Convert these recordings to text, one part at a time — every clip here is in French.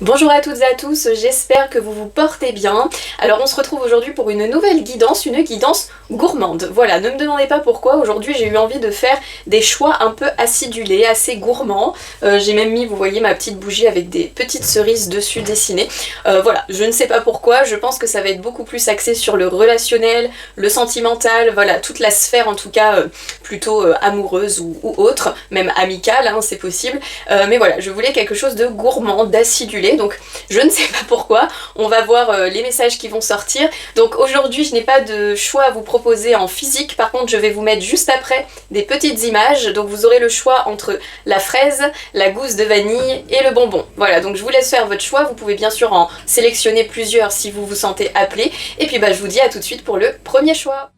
Bonjour à toutes et à tous, j'espère que vous vous portez bien. Alors on se retrouve aujourd'hui pour une nouvelle guidance, une guidance gourmande. Voilà, ne me demandez pas pourquoi, aujourd'hui j'ai eu envie de faire des choix un peu acidulés, assez gourmands. J'ai même mis, vous voyez, ma petite bougie avec des petites cerises dessus dessinées. Voilà, je ne sais pas pourquoi, je pense que ça va être beaucoup plus axé sur le relationnel, le sentimental, voilà, toute la sphère en tout cas plutôt amoureuse ou autre, même amicale, hein, c'est possible. Mais voilà, je voulais quelque chose de gourmand, d'acidulé. Donc je ne sais pas pourquoi, on va voir les messages qui vont sortir. Donc aujourd'hui je n'ai pas de choix à vous proposer en physique, par contre je vais vous mettre juste après des petites images, donc vous aurez le choix entre la fraise, la gousse de vanille et le bonbon. Voilà, donc je vous laisse faire votre choix, vous pouvez bien sûr en sélectionner plusieurs si vous vous sentez appelé, et puis je vous dis à tout de suite pour le premier choix.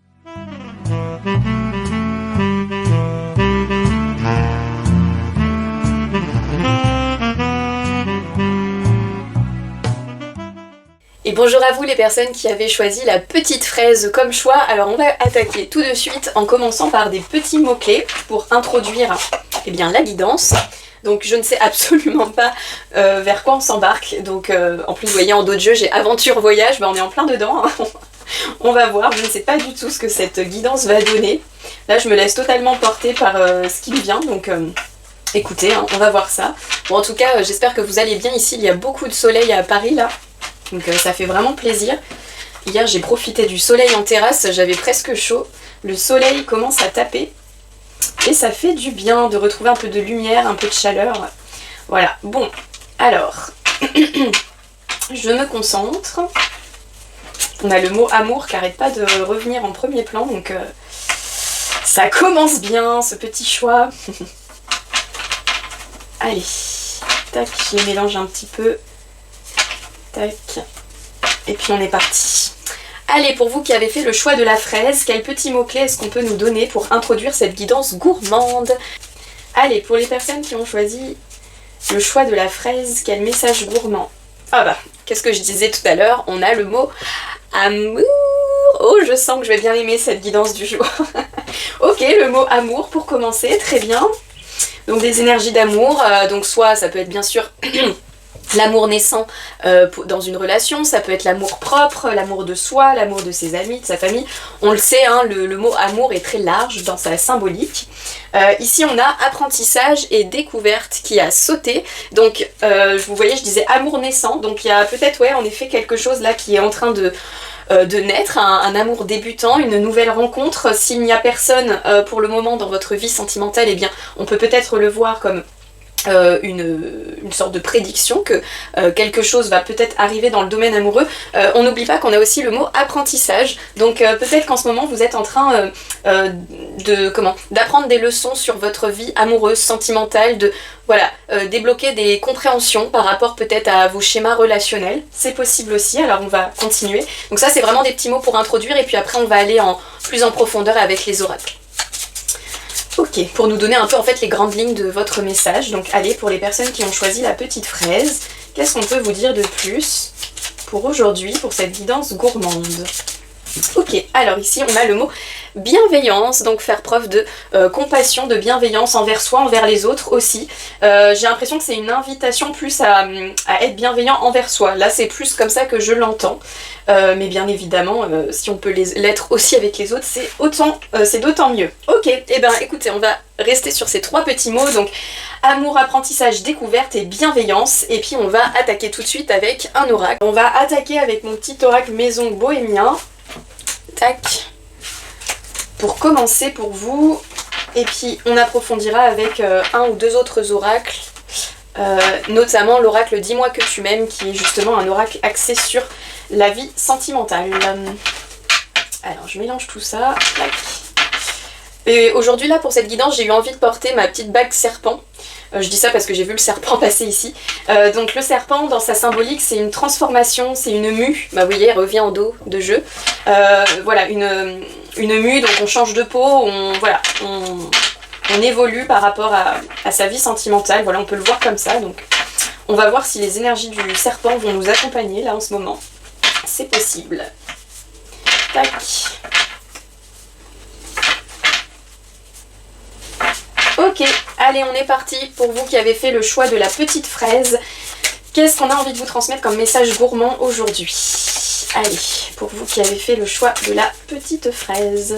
Et bonjour à vous les personnes qui avez choisi la petite fraise comme choix. Alors on va attaquer tout de suite en commençant par des petits mots-clés pour introduire la guidance. Donc je ne sais absolument pas vers quoi on s'embarque. Donc en plus vous voyez en dos de jeu j'ai aventure voyage, on est en plein dedans. Hein. On va voir, je ne sais pas du tout ce que cette guidance va donner. Là je me laisse totalement porter par ce qui me vient, donc écoutez, hein, on va voir ça. Bon en tout cas j'espère que vous allez bien ici, il y a beaucoup de soleil à Paris là. Donc ça fait vraiment plaisir. Hier j'ai profité du soleil en terrasse, j'avais presque chaud. Le soleil commence à taper. Et ça fait du bien de retrouver un peu de lumière, un peu de chaleur. Voilà, bon, alors, je me concentre. On a le mot amour qui n'arrête pas de revenir en premier plan, donc ça commence bien ce petit choix. Allez, tac, je les mélange un petit peu. Tac, et puis on est parti. Allez, pour vous qui avez fait le choix de la fraise, quel petit mot-clé est-ce qu'on peut nous donner pour introduire cette guidance gourmande? Allez, pour les personnes qui ont choisi le choix de la fraise, quel message gourmand? Ah qu'est-ce que je disais tout à l'heure? On a le mot amour. Oh, je sens que je vais bien aimer cette guidance du jour. Ok, le mot amour pour commencer, très bien. Donc des énergies d'amour, donc soit ça peut être bien sûr... l'amour naissant dans une relation, ça peut être l'amour propre, l'amour de soi, l'amour de ses amis, de sa famille. On le sait, hein, le mot amour est très large dans sa symbolique. Ici on a apprentissage et découverte qui a sauté. Donc vous voyez, je disais amour naissant, donc il y a peut-être en effet quelque chose là qui est en train de naître, un amour débutant, une nouvelle rencontre. S'il n'y a personne pour le moment dans votre vie sentimentale, eh bien on peut peut-être le voir comme une sorte de prédiction que quelque chose va peut-être arriver dans le domaine amoureux. On n'oublie pas qu'on a aussi le mot apprentissage, donc peut-être qu'en ce moment vous êtes en train d'apprendre des leçons sur votre vie amoureuse, sentimentale, de débloquer des compréhensions par rapport peut-être à vos schémas relationnels, c'est possible aussi, alors on va continuer. Donc ça c'est vraiment des petits mots pour introduire et puis après on va aller plus en profondeur avec les oracles. Ok, pour nous donner un peu en fait les grandes lignes de votre message. Donc allez, pour les personnes qui ont choisi la petite fraise, qu'est-ce qu'on peut vous dire de plus pour aujourd'hui, pour cette guidance gourmande? Ok, alors ici on a le mot bienveillance, donc faire preuve de compassion, de bienveillance envers soi, envers les autres aussi. J'ai l'impression que c'est une invitation plus à être bienveillant envers soi. Là c'est plus comme ça que je l'entends. Mais bien évidemment, si on peut l'être aussi avec les autres, c'est d'autant mieux. Ok, écoutez, on va rester sur ces trois petits mots, donc amour, apprentissage, découverte et bienveillance. Et puis on va attaquer tout de suite avec un oracle. On va attaquer avec mon petit oracle maison bohémien. Tac. Pour commencer pour vous, et puis on approfondira avec un ou deux autres oracles, notamment l'oracle Dis-moi que tu m'aimes, qui est justement un oracle axé sur la vie sentimentale. Alors je mélange tout ça. Tac. Et aujourd'hui là pour cette guidance j'ai eu envie de porter ma petite bague serpent. Je dis ça parce que j'ai vu le serpent passer ici. Donc le serpent dans sa symbolique c'est une transformation, c'est une mue. Vous voyez elle revient en dos de jeu. Voilà une mue, donc on change de peau, on évolue par rapport à sa vie sentimentale. Voilà on peut le voir comme ça. Donc on va voir si les énergies du serpent vont nous accompagner là en ce moment. C'est possible. Tac. Ok, allez on est parti pour vous qui avez fait le choix de la petite fraise. Qu'est-ce qu'on a envie de vous transmettre comme message gourmand aujourd'hui? Allez, pour vous qui avez fait le choix de la petite fraise.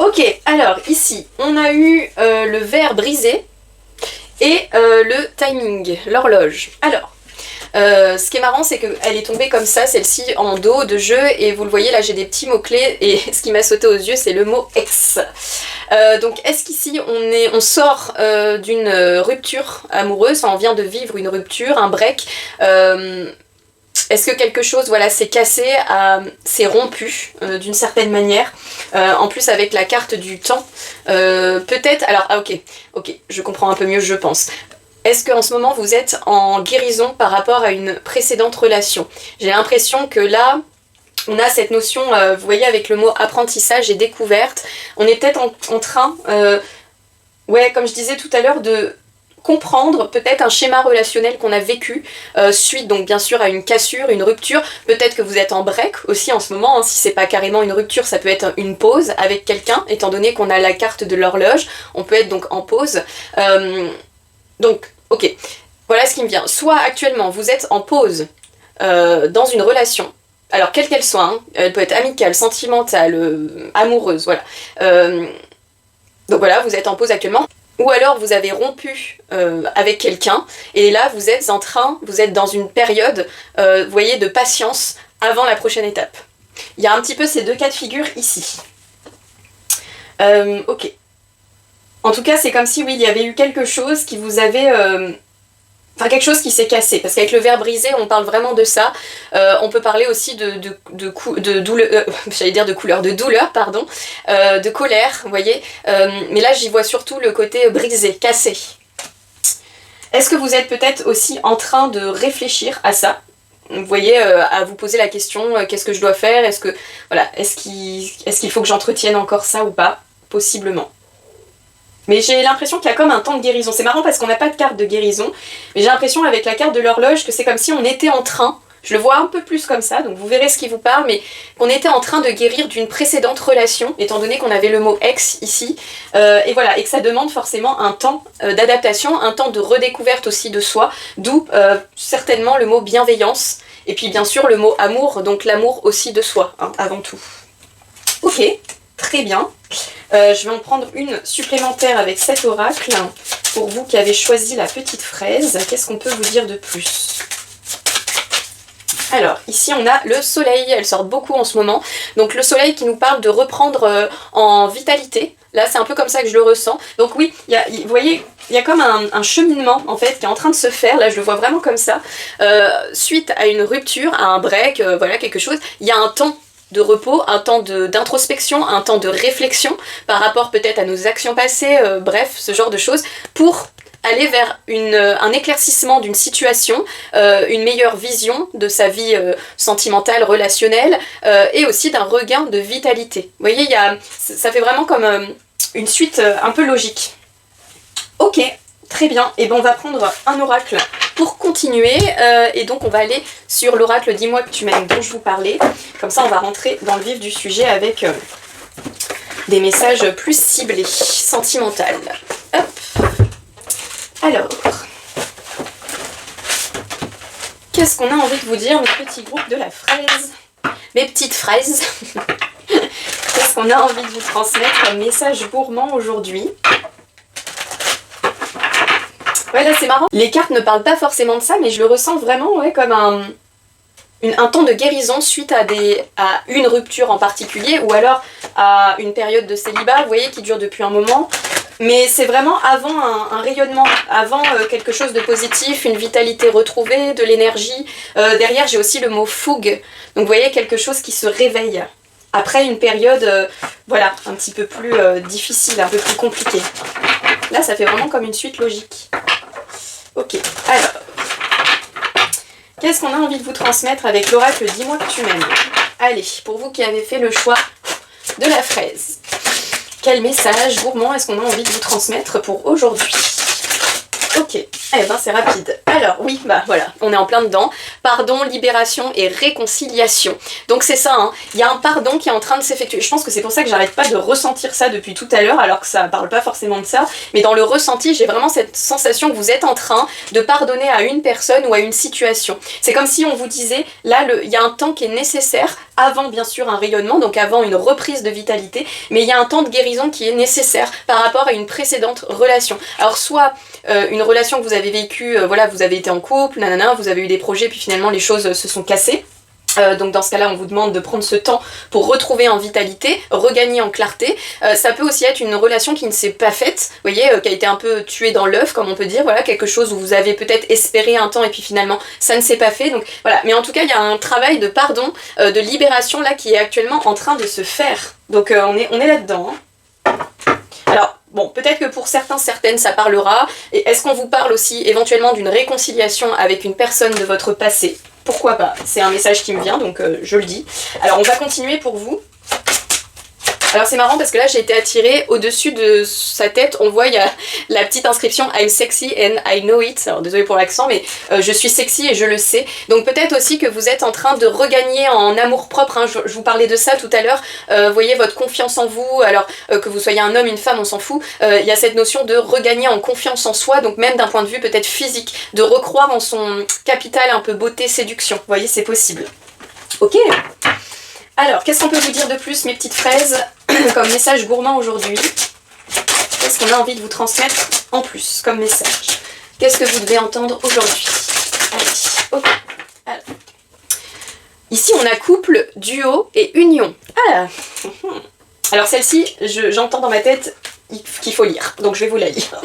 Ok, alors ici, on a eu le verre brisé et le timing, l'horloge. Alors, ce qui est marrant, c'est qu'elle est tombée comme ça, celle-ci, en dos de jeu, et vous le voyez, là j'ai des petits mots-clés, et ce qui m'a sauté aux yeux, c'est le mot « ex ». Donc est-ce qu'ici on sort d'une rupture amoureuse, enfin, on vient de vivre une rupture, un break, est-ce que quelque chose, voilà, s'est cassé, s'est rompu d'une certaine manière, en plus avec la carte du temps, peut-être, alors, ok, je comprends un peu mieux, je pense. Est-ce qu'en ce moment vous êtes en guérison par rapport à une précédente relation? J'ai l'impression que là, on a cette notion, vous voyez, avec le mot apprentissage et découverte, on est peut-être en train, ouais, comme je disais tout à l'heure, de comprendre peut-être un schéma relationnel qu'on a vécu, suite donc bien sûr à une cassure, une rupture, peut-être que vous êtes en break aussi en ce moment, hein, si c'est pas carrément une rupture, ça peut être une pause avec quelqu'un, étant donné qu'on a la carte de l'horloge, on peut être donc en pause, donc ok, voilà ce qui me vient, soit actuellement vous êtes en pause dans une relation, alors quelle qu'elle soit, hein, elle peut être amicale, sentimentale, amoureuse, voilà, donc voilà, vous êtes en pause actuellement. Ou alors vous avez rompu avec quelqu'un et là vous êtes dans une période, vous voyez, de patience avant la prochaine étape. Il y a un petit peu ces deux cas de figure ici. Ok. En tout cas c'est comme si oui, il y avait eu quelque chose qui vous avait... Enfin, quelque chose qui s'est cassé, parce qu'avec le verre brisé, on parle vraiment de ça. On peut parler aussi de douleur, j'allais dire de couleur, de douleur, pardon, de colère, vous voyez. Mais là, j'y vois surtout le côté brisé, cassé. Est-ce que vous êtes peut-être aussi en train de réfléchir à ça? Vous voyez, à vous poser la question, qu'est-ce que je dois faire? Est-ce que, voilà, est-ce qu'il faut que j'entretienne encore ça ou pas? Possiblement. Mais j'ai l'impression qu'il y a comme un temps de guérison. C'est marrant parce qu'on n'a pas de carte de guérison, mais j'ai l'impression avec la carte de l'horloge que c'est comme si on était en train, je le vois un peu plus comme ça, donc vous verrez ce qui vous parle, mais qu'on était en train de guérir d'une précédente relation, étant donné qu'on avait le mot ex ici, et voilà, et que ça demande forcément un temps d'adaptation, un temps de redécouverte aussi de soi, d'où certainement le mot bienveillance, et puis bien sûr le mot amour, donc l'amour aussi de soi, hein, avant tout. Ok, très bien. Je vais en prendre une supplémentaire avec cet oracle. Pour vous qui avez choisi la petite fraise, qu'est-ce qu'on peut vous dire de plus? Alors, ici on a le soleil, elle sort beaucoup en ce moment. Donc le soleil qui nous parle de reprendre en vitalité. Là, c'est un peu comme ça que je le ressens. Donc oui, vous voyez, il y a comme un cheminement, en fait, qui est en train de se faire. Là, je le vois vraiment comme ça. Suite à une rupture, à un break, voilà, quelque chose, il y a un temps de repos, un temps d'introspection, un temps de réflexion par rapport peut-être à nos actions passées, bref, ce genre de choses, pour aller vers un éclaircissement d'une situation, une meilleure vision de sa vie sentimentale, relationnelle, et aussi d'un regain de vitalité. Vous voyez, ça fait vraiment comme une suite un peu logique. Ok, très bien, et bien on va prendre un oracle pour continuer, et donc on va aller sur l'oracle Dis-moi que tu m'aimes dont je vous parlais. Comme ça on va rentrer dans le vif du sujet avec des messages plus ciblés, sentimentaux. Hop. Alors, qu'est-ce qu'on a envie de vous dire, mes petits groupes de la fraise, mes petites fraises? Qu'est-ce qu'on a envie de vous transmettre comme message gourmand aujourd'hui? Ouais, là c'est marrant. Les cartes ne parlent pas forcément de ça, mais je le ressens vraiment, ouais, comme un temps de guérison suite à une rupture en particulier, ou alors à une période de célibat, vous voyez, qui dure depuis un moment. Mais c'est vraiment avant un rayonnement, avant quelque chose de positif, une vitalité retrouvée, de l'énergie. Derrière, j'ai aussi le mot fougue. Donc vous voyez, quelque chose qui se réveille. Après une période, voilà, un petit peu plus difficile, un peu plus compliquée. Là, ça fait vraiment comme une suite logique. Ok, alors, qu'est-ce qu'on a envie de vous transmettre avec l'oracle Dis-moi que tu m'aimes? Allez, pour vous qui avez fait le choix de la fraise, quel message gourmand est-ce qu'on a envie de vous transmettre pour aujourd'hui? Ok, Eh ben c'est rapide. Alors oui, bah voilà, on est en plein dedans. Pardon, libération et réconciliation. Donc c'est ça, hein. Il y a un pardon qui est en train de s'effectuer. Je pense que c'est pour ça que j'arrête pas de ressentir ça depuis tout à l'heure, alors que ça parle pas forcément de ça. Mais dans le ressenti, j'ai vraiment cette sensation que vous êtes en train de pardonner à une personne ou à une situation. C'est comme si on vous disait, là, il y a un temps qui est nécessaire, avant bien sûr un rayonnement, donc avant une reprise de vitalité, mais il y a un temps de guérison qui est nécessaire par rapport à une précédente relation. Alors soit une relation que vous avez vécue, voilà, vous avez été en couple, nanana, vous avez eu des projets, puis finalement les choses se sont cassées. Donc dans ce cas-là, on vous demande de prendre ce temps pour retrouver en vitalité, regagner en clarté. Ça peut aussi être une relation qui ne s'est pas faite, vous voyez, qui a été un peu tuée dans l'œuf, comme on peut dire, voilà, quelque chose où vous avez peut-être espéré un temps et puis finalement ça ne s'est pas fait. Donc voilà, mais en tout cas, il y a un travail de pardon, de libération là qui est actuellement en train de se faire. Donc on est là-dedans. Hein. Alors, bon, peut-être que pour certains, certaines, ça parlera. Et est-ce qu'on vous parle aussi éventuellement d'une réconciliation avec une personne de votre passé ? Pourquoi pas? C'est un message qui me vient, donc je le dis. Alors, on va continuer pour vous. Alors c'est marrant parce que là j'ai été attirée au-dessus de sa tête, on voit il y a la petite inscription I'm sexy and I know it. Alors désolé pour l'accent mais je suis sexy et je le sais. Donc peut-être aussi que vous êtes en train de regagner en amour propre, hein. Je vous parlais de ça tout à l'heure, vous voyez votre confiance en vous, alors que vous soyez un homme, une femme, on s'en fout, il y a cette notion de regagner en confiance en soi, donc même d'un point de vue peut-être physique, de recroire en son capital un peu beauté, séduction, vous voyez c'est possible. Ok. Alors, qu'est-ce qu'on peut vous dire de plus, mes petites fraises, comme message gourmand aujourd'hui? Qu'est-ce qu'on a envie de vous transmettre en plus, comme message? Qu'est-ce que vous devez entendre aujourd'hui? Allez, ok. Ici, on a couple, duo et union. Ah. Alors, celle-ci, j'entends dans ma tête qu'il faut lire, donc je vais vous la lire.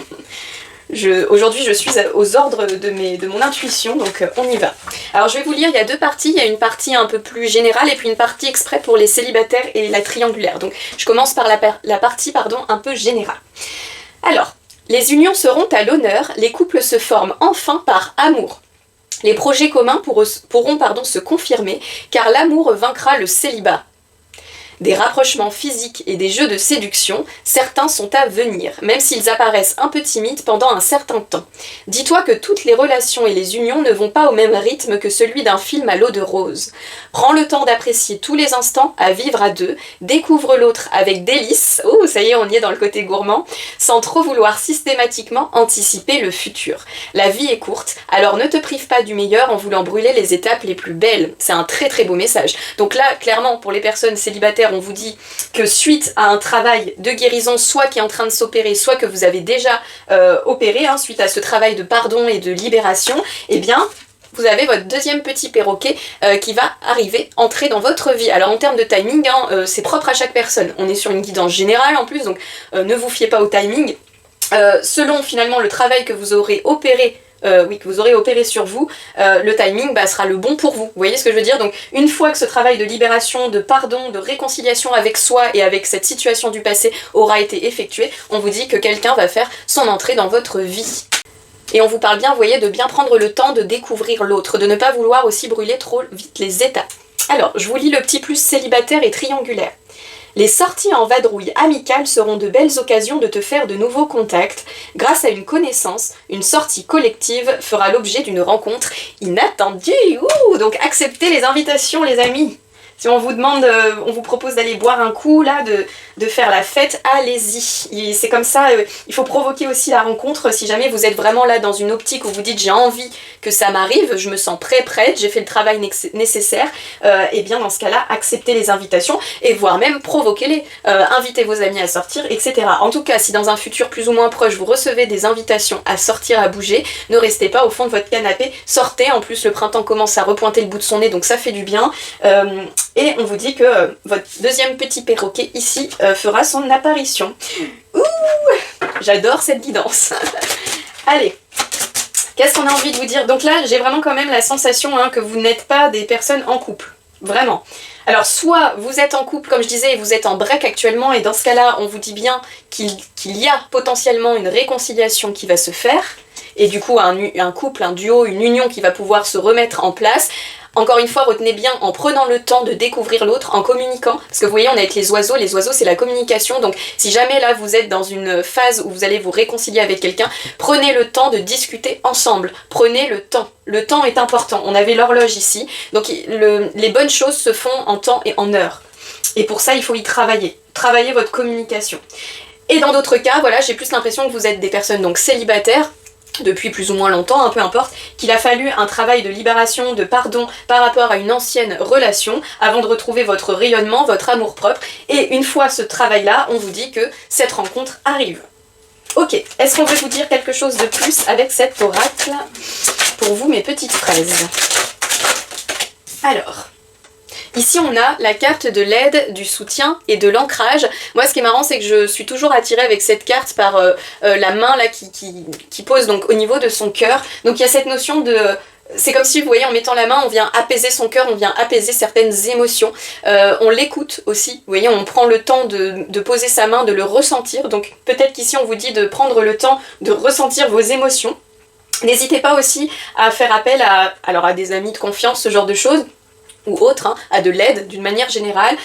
Aujourd'hui, je suis aux ordres de mon intuition, donc on y va. Alors, je vais vous lire, il y a deux parties. Il y a une partie un peu plus générale et puis une partie exprès pour les célibataires et la triangulaire. Donc, je commence par la partie un peu générale. Alors, les unions seront à l'honneur, les couples se forment enfin par amour. Les projets communs pourront se confirmer, car l'amour vaincra le célibat. Des rapprochements physiques et des jeux de séduction, certains sont à venir, même s'ils apparaissent un peu timides pendant un certain temps. Dis-toi que toutes les relations et les unions ne vont pas au même rythme que celui d'un film à l'eau de rose. Prends le temps d'apprécier tous les instants à vivre à deux, découvre l'autre avec délice, oh ça y est on y est dans le côté gourmand, sans trop vouloir systématiquement anticiper le futur. La vie est courte, alors ne te prive pas du meilleur en voulant brûler les étapes les plus belles. C'est un très très beau message. Donc là, clairement, pour les personnes célibataires, on vous dit que suite à un travail de guérison, soit qui est en train de s'opérer, soit que vous avez déjà opéré, hein, suite à ce travail de pardon et de libération, eh bien, vous avez votre deuxième petit perroquet qui va arriver, entrer dans votre vie. Alors en termes de timing, hein, c'est propre à chaque personne. On est sur une guidance générale en plus, donc ne vous fiez pas au timing. Selon finalement le travail que vous aurez opéré, que vous aurez opéré sur vous, le timing sera le bon pour vous. Vous voyez ce que je veux dire? Donc une fois que ce travail de libération, de pardon, de réconciliation avec soi et avec cette situation du passé aura été effectué, on vous dit que quelqu'un va faire son entrée dans votre vie. Et on vous parle bien, vous voyez, de bien prendre le temps de découvrir l'autre, de ne pas vouloir aussi brûler trop vite les étapes. Alors, je vous lis le petit plus célibataire et triangulaire. Les sorties en vadrouille amicale seront de belles occasions de te faire de nouveaux contacts. Grâce à une connaissance, une sortie collective fera l'objet d'une rencontre inattendue. Ouh, donc acceptez les invitations les amis. Si on vous demande, on vous propose d'aller boire un coup, là, de faire la fête, allez-y. C'est comme ça, il faut provoquer aussi la rencontre. Si jamais vous êtes vraiment là dans une optique où vous dites j'ai envie que ça m'arrive, je me sens prête, j'ai fait le travail nécessaire, et bien dans ce cas-là, acceptez les invitations et voire même provoquez-les. Invitez vos amis à sortir, etc. En tout cas, si dans un futur plus ou moins proche, vous recevez des invitations à sortir, à bouger, ne restez pas au fond de votre canapé, sortez. En plus, le printemps commence à repointer le bout de son nez, donc ça fait du bien. Et on vous dit que votre deuxième petit perroquet ici fera son apparition. Ouh, j'adore cette guidance. Allez, qu'est-ce qu'on a envie de vous dire? Donc là, j'ai vraiment quand même la sensation que vous n'êtes pas des personnes en couple. Vraiment. Alors soit vous êtes en couple, comme je disais, et vous êtes en break actuellement, et dans ce cas-là, on vous dit bien qu'il y a potentiellement une réconciliation qui va se faire, et du coup un couple, un duo, une union qui va pouvoir se remettre en place. Encore une fois, retenez bien en prenant le temps de découvrir l'autre, en communiquant, parce que vous voyez, on est avec les oiseaux c'est la communication, donc si jamais là vous êtes dans une phase où vous allez vous réconcilier avec quelqu'un, prenez le temps de discuter ensemble, prenez le temps. Le temps est important, on avait l'horloge ici, donc les bonnes choses se font en temps et en heure. Et pour ça, il faut y travailler votre communication. Et dans d'autres cas, voilà, j'ai plus l'impression que vous êtes des personnes donc célibataires, depuis plus ou moins longtemps, peu importe, qu'il a fallu un travail de libération, de pardon par rapport à une ancienne relation avant de retrouver votre rayonnement, votre amour-propre. Et une fois ce travail-là, on vous dit que cette rencontre arrive. Ok, est-ce qu'on veut vous dire quelque chose de plus avec cet oracle pour vous, mes petites fraises? Alors, ici on a la carte de l'aide, du soutien et de l'ancrage. Moi ce qui est marrant c'est que je suis toujours attirée avec cette carte par la main là qui pose donc au niveau de son cœur. Donc il y a cette notion de... C'est comme si, vous voyez, en mettant la main, on vient apaiser son cœur, on vient apaiser certaines émotions. On l'écoute aussi, vous voyez, on prend le temps de poser sa main, de le ressentir. Donc peut-être qu'ici on vous dit de prendre le temps de ressentir vos émotions. N'hésitez pas aussi à faire appel à des amis de confiance, ce genre de choses, ou autre, à de l'aide d'une manière générale,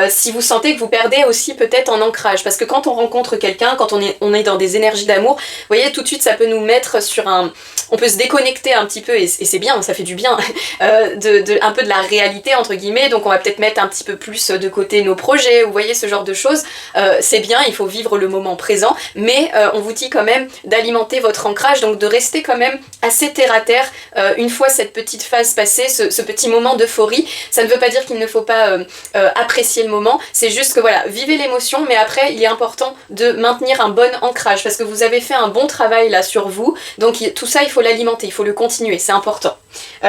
si vous sentez que vous perdez aussi peut-être en ancrage, parce que quand on rencontre quelqu'un, quand on est dans des énergies d'amour, vous voyez, tout de suite ça peut nous mettre sur un... On peut se déconnecter un petit peu, et c'est bien, ça fait du bien, un peu de la réalité entre guillemets, donc on va peut-être mettre un petit peu plus de côté nos projets, vous voyez, ce genre de choses, c'est bien, il faut vivre le moment présent, mais on vous dit quand même d'alimenter votre ancrage, donc de rester quand même assez terre à terre, une fois cette petite phase passée, ce petit moment d'euphorie. Ça ne veut pas dire qu'il ne faut pas apprécier le moment, c'est juste que voilà, vivez l'émotion, mais après il est important de maintenir un bon ancrage, parce que vous avez fait un bon travail là sur vous, donc tout ça il faut l'alimenter, il faut le continuer, c'est important.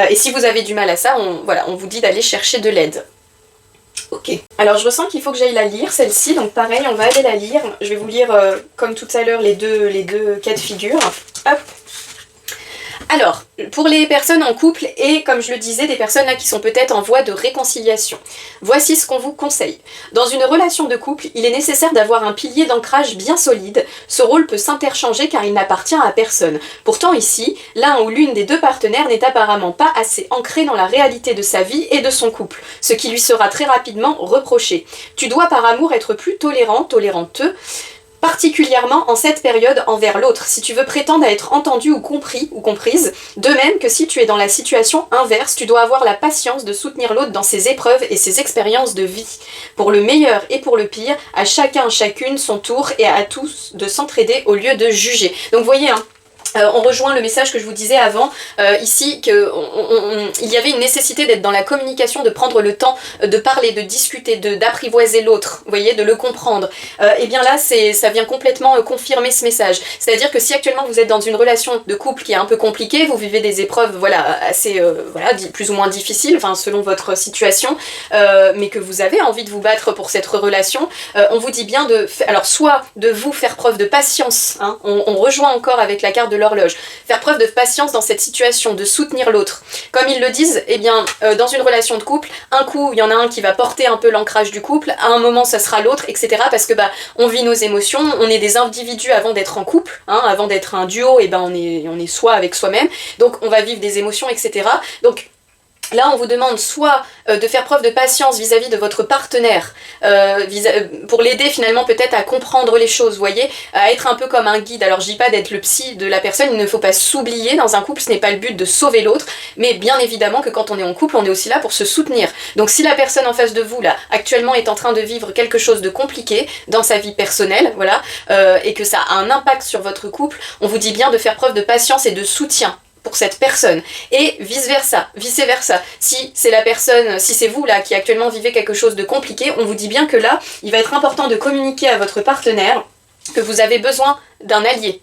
Et si vous avez du mal à ça, on vous dit d'aller chercher de l'aide. Ok. Alors je ressens qu'il faut que j'aille la lire, celle-ci, donc pareil, on va aller la lire. Je vais vous lire, comme tout à l'heure, les deux cas de figure. Hop. Alors, pour les personnes en couple et, comme je le disais, des personnes là qui sont peut-être en voie de réconciliation, voici ce qu'on vous conseille. Dans une relation de couple, il est nécessaire d'avoir un pilier d'ancrage bien solide. Ce rôle peut s'interchanger car il n'appartient à personne. Pourtant ici, l'un ou l'une des deux partenaires n'est apparemment pas assez ancré dans la réalité de sa vie et de son couple, ce qui lui sera très rapidement reproché. Tu dois par amour être plus tolérant, toléranteux, particulièrement en cette période envers l'autre, si tu veux prétendre à être entendu ou compris ou comprise. De même que si tu es dans la situation inverse, tu dois avoir la patience de soutenir l'autre dans ses épreuves et ses expériences de vie. Pour le meilleur et pour le pire, à chacun, chacune son tour et à tous de s'entraider au lieu de juger. Donc vous voyez, on rejoint le message que je vous disais avant, ici, qu'il y avait une nécessité d'être dans la communication, de prendre le temps de parler, de discuter, d'apprivoiser l'autre, vous voyez, de le comprendre. Et bien là, ça vient complètement confirmer ce message. C'est-à-dire que si actuellement vous êtes dans une relation de couple qui est un peu compliquée, vous vivez des épreuves assez plus ou moins difficiles, selon votre situation, mais que vous avez envie de vous battre pour cette relation, on vous dit bien soit de vous faire preuve de patience, hein, on rejoint encore avec la carte de l'horloge, faire preuve de patience dans cette situation, de soutenir l'autre. Comme ils le disent, dans une relation de couple, un coup il y en a un qui va porter un peu l'ancrage du couple, à un moment ça sera l'autre, etc. Parce que on vit nos émotions, on est des individus avant d'être en couple, hein, avant d'être un duo, on est soi avec soi-même, donc on va vivre des émotions, etc. Donc là, on vous demande soit de faire preuve de patience vis-à-vis de votre partenaire, pour l'aider finalement peut-être à comprendre les choses, vous voyez, à être un peu comme un guide. Alors je dis pas d'être le psy de la personne, il ne faut pas s'oublier dans un couple, ce n'est pas le but de sauver l'autre, mais bien évidemment que quand on est en couple, on est aussi là pour se soutenir. Donc si la personne en face de vous, là, actuellement est en train de vivre quelque chose de compliqué dans sa vie personnelle, voilà, et que ça a un impact sur votre couple, on vous dit bien de faire preuve de patience et de soutien pour cette personne, et vice versa. Si c'est la personne, si c'est vous là qui actuellement vivez quelque chose de compliqué, on vous dit bien que là, il va être important de communiquer à votre partenaire que vous avez besoin d'un allié,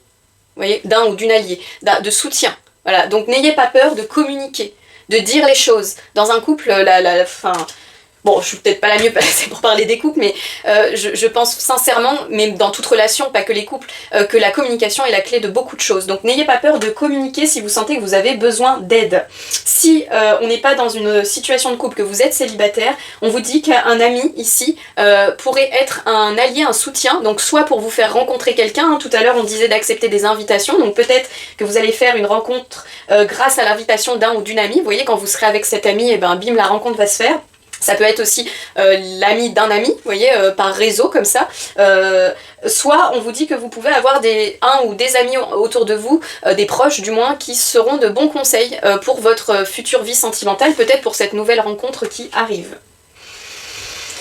vous voyez, d'un ou d'une alliée, de soutien. Voilà, donc n'ayez pas peur de communiquer, de dire les choses. Dans un couple, bon, je suis peut-être pas la mieux placée pour parler des couples, mais je pense sincèrement, mais dans toute relation, pas que les couples, que la communication est la clé de beaucoup de choses. Donc n'ayez pas peur de communiquer si vous sentez que vous avez besoin d'aide. Si on n'est pas dans une situation de couple, que vous êtes célibataire, on vous dit qu'un ami ici pourrait être un allié, un soutien, donc soit pour vous faire rencontrer quelqu'un, hein, tout à l'heure on disait d'accepter des invitations, donc peut-être que vous allez faire une rencontre grâce à l'invitation d'un ou d'une amie. Vous voyez, quand vous serez avec cette amie, et ben bim, la rencontre va se faire. Ça peut être aussi l'ami d'un ami, vous voyez, par réseau comme ça. Soit on vous dit que vous pouvez avoir un ou des amis autour de vous, des proches du moins, qui seront de bons conseils pour votre future vie sentimentale, peut-être pour cette nouvelle rencontre qui arrive.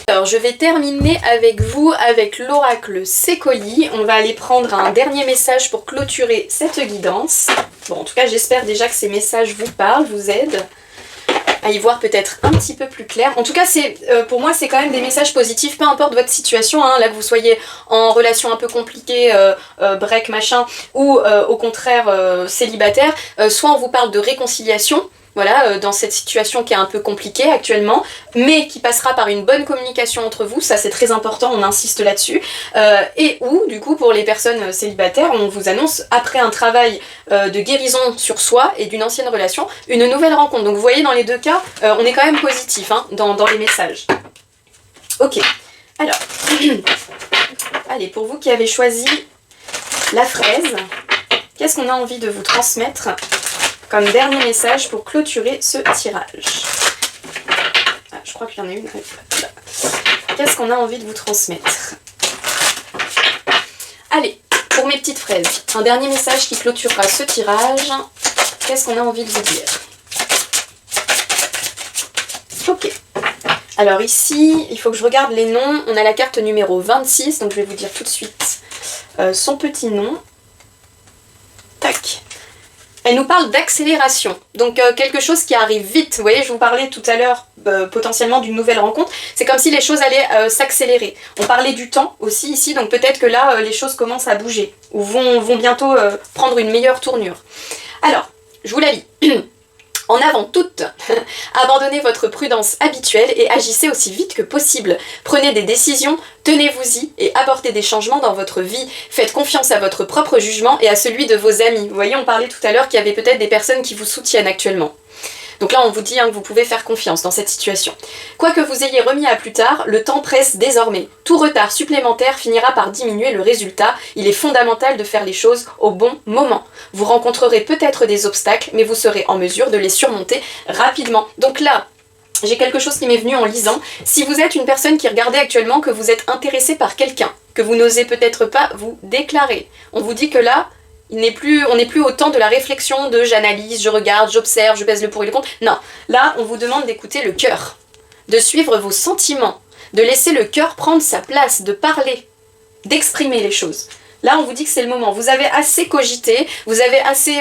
Alors je vais terminer avec vous avec l'oracle Sécoli. On va aller prendre un dernier message pour clôturer cette guidance. Bon, en tout cas j'espère déjà que ces messages vous parlent, vous aident à y voir peut-être un petit peu plus clair. En tout cas, pour moi, c'est quand même des messages positifs, peu importe votre situation, hein, là que vous soyez en relation un peu compliquée, break, machin, ou au contraire célibataire, soit on vous parle de réconciliation, voilà, dans cette situation qui est un peu compliquée actuellement, mais qui passera par une bonne communication entre vous, ça c'est très important, on insiste là-dessus, et ou, du coup, pour les personnes célibataires, on vous annonce, après un travail de guérison sur soi et d'une ancienne relation, une nouvelle rencontre. Donc vous voyez, dans les deux cas, on est quand même positif hein, dans les messages. Ok, alors, allez, pour vous qui avez choisi la fraise, qu'est-ce qu'on a envie de vous transmettre comme dernier message pour clôturer ce tirage? Ah, je crois qu'il y en a une. Qu'est-ce qu'on a envie de vous transmettre? Allez, pour mes petites fraises, un dernier message qui clôturera ce tirage. Qu'est-ce qu'on a envie de vous dire? Ok. Alors ici, il faut que je regarde les noms. On a la carte numéro 26, donc je vais vous dire tout de suite son petit nom. Tac. Elle nous parle d'accélération, donc quelque chose qui arrive vite. Vous voyez, je vous parlais tout à l'heure potentiellement d'une nouvelle rencontre. C'est comme si les choses allaient s'accélérer. On parlait du temps aussi ici, donc peut-être que là, les choses commencent à bouger, ou vont bientôt prendre une meilleure tournure. Alors, je vous la lis. En avant toutes, abandonnez votre prudence habituelle et agissez aussi vite que possible. Prenez des décisions, tenez-vous-y et apportez des changements dans votre vie. Faites confiance à votre propre jugement et à celui de vos amis. Vous voyez, on parlait tout à l'heure qu'il y avait peut-être des personnes qui vous soutiennent actuellement. Donc là, on vous dit hein, que vous pouvez faire confiance dans cette situation. Quoi que vous ayez remis à plus tard, le temps presse désormais. Tout retard supplémentaire finira par diminuer le résultat. Il est fondamental de faire les choses au bon moment. Vous rencontrerez peut-être des obstacles, mais vous serez en mesure de les surmonter rapidement. Donc là, j'ai quelque chose qui m'est venu en lisant. Si vous êtes une personne qui regardez actuellement, que vous êtes intéressé par quelqu'un, que vous n'osez peut-être pas vous déclarer, on vous dit que là, on n'est plus au temps de la réflexion, de j'analyse, je regarde, j'observe, je pèse le pour et le contre. Non, là, on vous demande d'écouter le cœur, de suivre vos sentiments, de laisser le cœur prendre sa place, de parler, d'exprimer les choses. Là, on vous dit que c'est le moment. Vous avez assez cogité, vous avez assez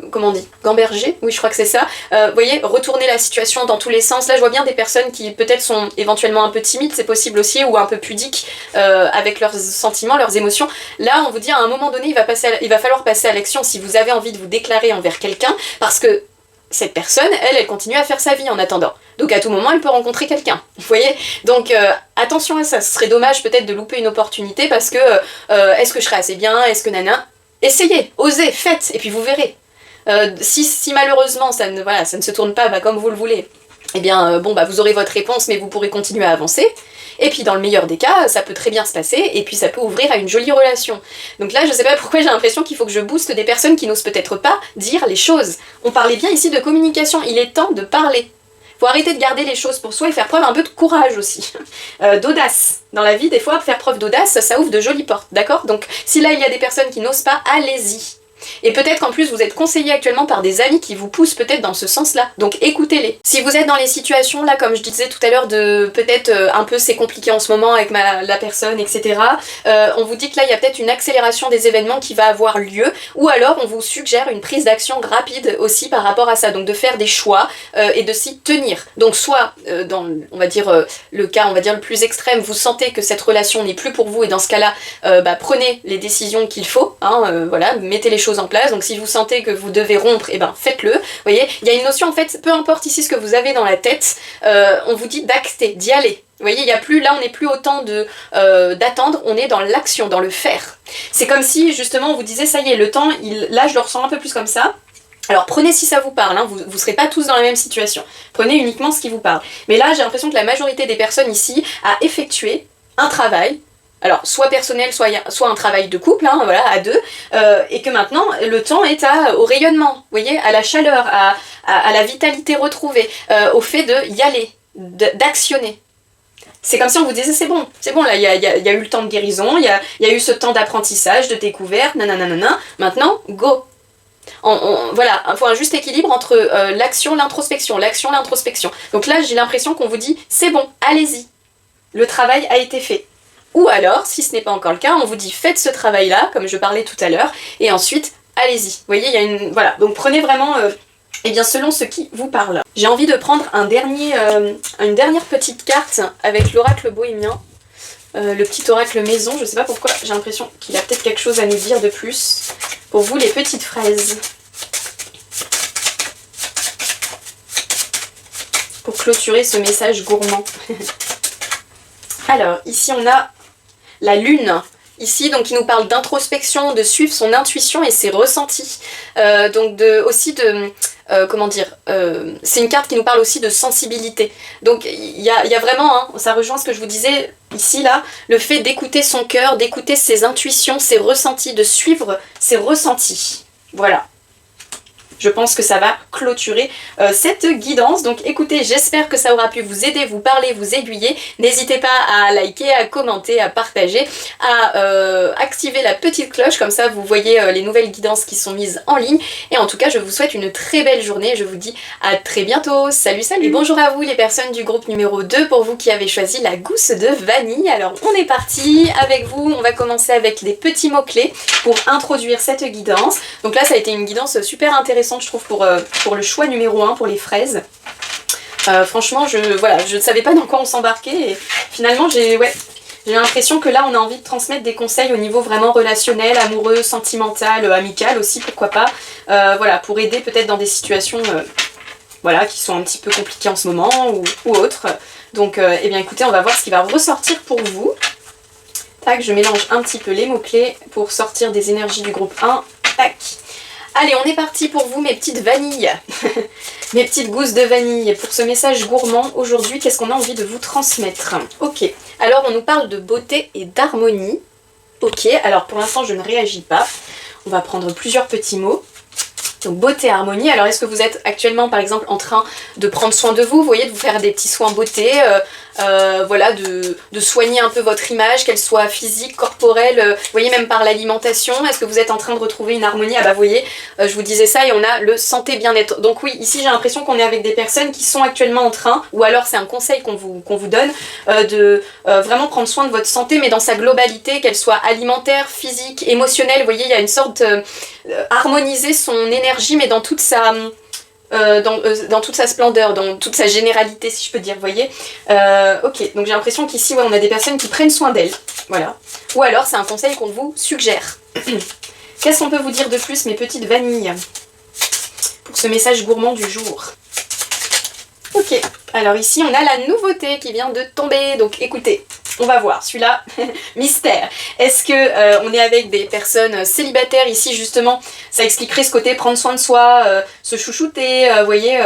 comment on dit, gambergé. Oui, je crois que c'est ça. Vous voyez, retourner la situation dans tous les sens. Là, je vois bien des personnes qui peut-être sont éventuellement un peu timides, c'est possible aussi, ou un peu pudiques avec leurs sentiments, leurs émotions. Là, on vous dit à un moment donné, il va falloir passer à l'action si vous avez envie de vous déclarer envers quelqu'un, parce que cette personne, elle continue à faire sa vie en attendant. Donc à tout moment, elle peut rencontrer quelqu'un. Vous voyez? Donc attention à ça. Ce serait dommage peut-être de louper une opportunité parce que est-ce que je serai assez bien? Est-ce que nana? Essayez, osez, faites, et puis vous verrez. Si malheureusement ça ne se tourne pas comme vous le voulez, eh bien vous aurez votre réponse, mais vous pourrez continuer à avancer. Et puis dans le meilleur des cas, ça peut très bien se passer, et puis ça peut ouvrir à une jolie relation. Donc là, je sais pas pourquoi j'ai l'impression qu'il faut que je booste des personnes qui n'osent peut-être pas dire les choses. On parlait bien ici de communication, il est temps de parler. Faut arrêter de garder les choses pour soi et faire preuve un peu de courage aussi. D'audace. Dans la vie, des fois, faire preuve d'audace, ça ouvre de jolies portes, d'accord? Donc si là, il y a des personnes qui n'osent pas, allez-y. Et peut-être qu'en plus vous êtes conseillé actuellement par des amis qui vous poussent peut-être dans ce sens-là. Donc écoutez-les. Si vous êtes dans les situations là, comme je disais tout à l'heure, de peut-être un peu c'est compliqué en ce moment avec la personne, etc. On vous dit que là il y a peut-être une accélération des événements qui va avoir lieu, ou alors on vous suggère une prise d'action rapide aussi par rapport à ça. Donc de faire des choix et de s'y tenir. Donc soit dans on va dire le cas on va dire le plus extrême, vous sentez que cette relation n'est plus pour vous et dans ce cas-là prenez les décisions qu'il faut, voilà, mettez les choses en place. Donc si vous sentez que vous devez rompre, et faites-le. Vous voyez, il y a une notion en fait, peu importe ici ce que vous avez dans la tête, on vous dit d'acter, d'y aller. Vous voyez, on n'est plus au temps d'attendre, on est dans l'action, dans le faire. C'est comme si justement on vous disait ça y est, le temps, là je le ressens un peu plus comme ça. Alors prenez si ça vous parle, vous ne serez pas tous dans la même situation. Prenez uniquement ce qui vous parle. Mais là j'ai l'impression que la majorité des personnes ici a effectué un travail alors soit personnel, soit un travail de couple, hein, voilà, à deux, et que maintenant le temps est au rayonnement, vous voyez, à la chaleur, à la vitalité retrouvée, au fait de y aller, d'actionner. C'est comme si on vous disait c'est bon là, il y a eu le temps de guérison, il y a eu ce temps d'apprentissage, de découverte, nanana, maintenant, go. Voilà, il faut un juste équilibre entre l'action, l'introspection. Donc là, j'ai l'impression qu'on vous dit c'est bon, allez-y, le travail a été fait. Ou alors, si ce n'est pas encore le cas, on vous dit faites ce travail-là, comme je parlais tout à l'heure, et ensuite, allez-y. Vous voyez, il y a une... Voilà, donc prenez vraiment... Eh bien, selon ce qui vous parle. J'ai envie de prendre une dernière petite carte avec l'oracle bohémien, le petit oracle maison. Je sais pas pourquoi, j'ai l'impression qu'il a peut-être quelque chose à nous dire de plus. Pour vous, les petites fraises. Pour clôturer ce message gourmand. Alors, ici on a la lune. Ici, donc, il nous parle d'introspection, de suivre son intuition et ses ressentis. Comment dire, c'est une carte qui nous parle aussi de sensibilité. Donc il y a vraiment, hein, ça rejoint ce que je vous disais ici, là, le fait d'écouter son cœur, d'écouter ses intuitions, ses ressentis, de suivre ses ressentis. Voilà. Je pense que ça va clôturer cette guidance. Donc écoutez, j'espère que ça aura pu vous aider, vous parler, vous aiguiller. N'hésitez pas à liker, à commenter, à partager, à activer la petite cloche, comme ça vous voyez les nouvelles guidances qui sont mises en ligne. Et en tout cas, je vous souhaite une très belle journée. Je vous dis à très bientôt. Salut, salut! Et bonjour à vous les personnes du groupe numéro 2, pour vous qui avez choisi la gousse de vanille. Alors on est parti avec vous. On va commencer avec des petits mots-clés pour introduire cette guidance. Donc là, ça a été une guidance super intéressante, je trouve, pour le choix numéro 1, pour les fraises. Franchement, je ne savais pas dans quoi on s'embarquait, et finalement j'ai l'impression que là on a envie de transmettre des conseils au niveau vraiment relationnel, amoureux, sentimental, amical aussi, pourquoi pas, voilà, pour aider peut-être dans des situations voilà, qui sont un petit peu compliquées en ce moment ou autres. Donc eh bien écoutez, on va voir ce qui va ressortir pour vous. Tac, je mélange un petit peu les mots-clés pour sortir des énergies du groupe 1. Tac. Allez, on est parti pour vous, mes petites vanilles. Mes petites gousses de vanille. Pour ce message gourmand, aujourd'hui, qu'est-ce qu'on a envie de vous transmettre? Ok, alors on nous parle de beauté et d'harmonie. Ok, alors pour l'instant, je ne réagis pas. On va prendre plusieurs petits mots. Donc beauté, harmonie. Alors est-ce que vous êtes actuellement par exemple en train de prendre soin de vous, voyez, de vous faire des petits soins beauté, voilà, de soigner un peu votre image, qu'elle soit physique, corporelle, vous voyez, même par l'alimentation. Est-ce que vous êtes en train de retrouver une harmonie? Ah bah vous voyez, je vous disais ça, et on a le santé bien-être. Donc oui, ici j'ai l'impression qu'on est avec des personnes qui sont actuellement en train, ou alors c'est un conseil qu'on vous donne, de vraiment prendre soin de votre santé, mais dans sa globalité, qu'elle soit alimentaire, physique, émotionnelle. Vous voyez, il y a une sorte harmoniser son énergie, mais dans toute sa dans toute sa splendeur, dans toute sa généralité, si je peux dire, vous voyez. Ok, donc j'ai l'impression qu'ici, ouais, on a des personnes qui prennent soin d'elles, voilà. Ou alors c'est un conseil qu'on vous suggère. Qu'est-ce qu'on peut vous dire de plus, mes petites vanilles, pour ce message gourmand du jour? Ok, alors ici on a la nouveauté qui vient de tomber, donc écoutez, on va voir, celui-là, mystère. Est-ce que on est avec des personnes célibataires? Ici justement, ça expliquerait ce côté prendre soin de soi, se chouchouter, vous voyez,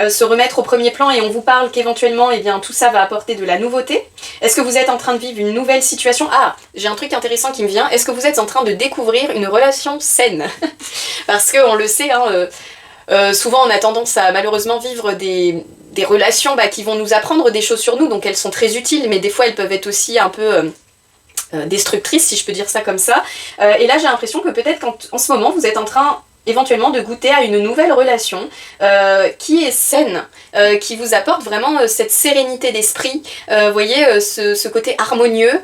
se remettre au premier plan, et on vous parle qu'éventuellement, eh bien, tout ça va apporter de la nouveauté. Est-ce que vous êtes en train de vivre une nouvelle situation? Ah, j'ai un truc intéressant qui me vient. Est-ce que vous êtes en train de découvrir une relation saine? Parce qu'on le sait, hein, souvent on a tendance à malheureusement vivre des relations qui vont nous apprendre des choses sur nous, donc elles sont très utiles, mais des fois elles peuvent être aussi un peu destructrices, si je peux dire ça comme ça. Et là j'ai l'impression que peut-être qu'en ce moment vous êtes en train éventuellement de goûter à une nouvelle relation qui est saine, qui vous apporte vraiment cette sérénité d'esprit, vous voyez, ce côté harmonieux.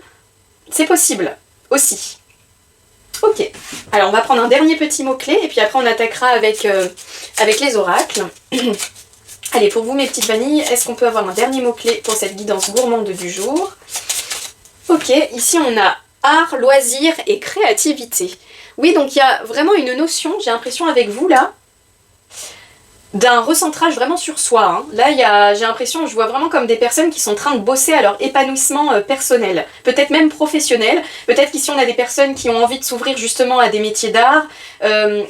C'est possible aussi. Ok, alors on va prendre un dernier petit mot-clé, et puis après on attaquera avec les oracles. Allez, pour vous mes petites vanilles, est-ce qu'on peut avoir un dernier mot-clé pour cette guidance gourmande du jour? Ok, ici on a art, loisir et créativité. Oui, donc il y a vraiment une notion, j'ai l'impression avec vous là, d'un recentrage vraiment sur soi. Hein. Là, j'ai l'impression, je vois vraiment comme des personnes qui sont en train de bosser à leur épanouissement personnel, peut-être même professionnel. Peut-être qu'ici, on a des personnes qui ont envie de s'ouvrir justement à des métiers d'art.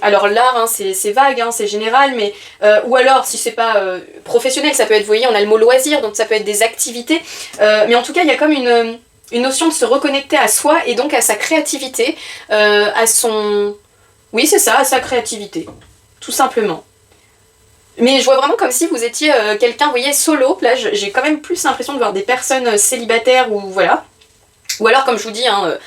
Alors l'art, hein, c'est vague, hein, c'est général, mais ou alors, si c'est pas professionnel, ça peut être, vous voyez, on a le mot loisir, donc ça peut être des activités. Mais en tout cas, il y a comme une notion de se reconnecter à soi et donc à sa créativité, à son... Oui, c'est ça, à sa créativité, tout simplement. Mais je vois vraiment comme si vous étiez quelqu'un, vous voyez, solo. Là, j'ai quand même plus l'impression de voir des personnes célibataires ou voilà. Ou alors, comme je vous dis, hein,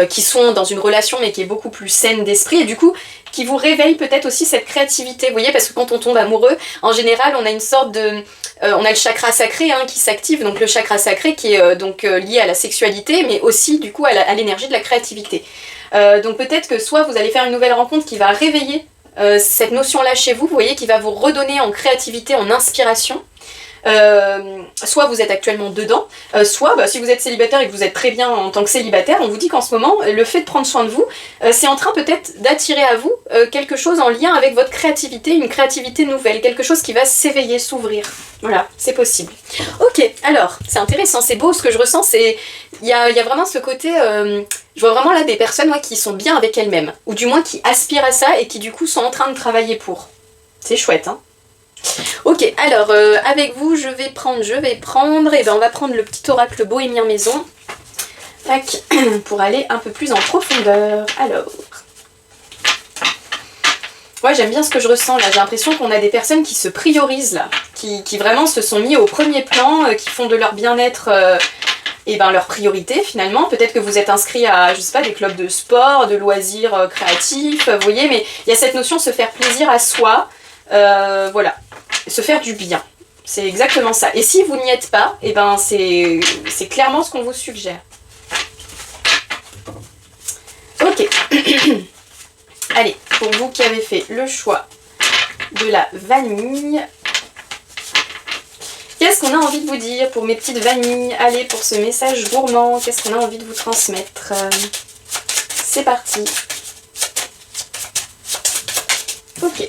qui sont dans une relation mais qui est beaucoup plus saine d'esprit et du coup qui vous réveille peut-être aussi cette créativité. Vous voyez, parce que quand on tombe amoureux, en général, on a une sorte de... on a le chakra sacré hein, qui s'active, donc le chakra sacré qui est lié à la sexualité, mais aussi du coup à l'énergie de la créativité. Donc peut-être que soit vous allez faire une nouvelle rencontre qui va réveiller cette notion-là chez vous, vous voyez, qui va vous redonner en créativité, en inspiration. Soit vous êtes actuellement dedans, soit si vous êtes célibataire et que vous êtes très bien en tant que célibataire, on vous dit qu'en ce moment, le fait de prendre soin de vous, c'est en train peut-être d'attirer à vous quelque chose en lien avec votre créativité, une créativité nouvelle, quelque chose qui va s'éveiller, s'ouvrir. Voilà, c'est possible. Ok, alors, c'est intéressant, c'est beau, ce que je ressens, c'est... Il y a vraiment ce côté... je vois vraiment là des personnes qui sont bien avec elles-mêmes, ou du moins qui aspirent à ça et qui du coup sont en train de travailler pour. C'est chouette, hein. Ok, alors avec vous je vais prendre, et ben on va prendre le petit oracle Bohémien Maison. Tac, pour aller un peu plus en profondeur. Alors. Ouais, j'aime bien ce que je ressens là, j'ai l'impression qu'on a des personnes qui se priorisent là, qui vraiment se sont mis au premier plan, qui font de leur bien-être leur priorité finalement. Peut-être que vous êtes inscrit à, je sais pas, des clubs de sport, de loisirs créatifs, vous voyez, mais il y a cette notion de se faire plaisir à soi, voilà. Se faire du bien, c'est exactement ça. Et si vous n'y êtes pas, et ben c'est clairement ce qu'on vous suggère. Ok. Allez, pour vous qui avez fait le choix de la vanille, qu'est-ce qu'on a envie de vous dire pour mes petites vanilles? Allez, pour ce message gourmand, qu'est-ce qu'on a envie de vous transmettre? C'est parti. Ok.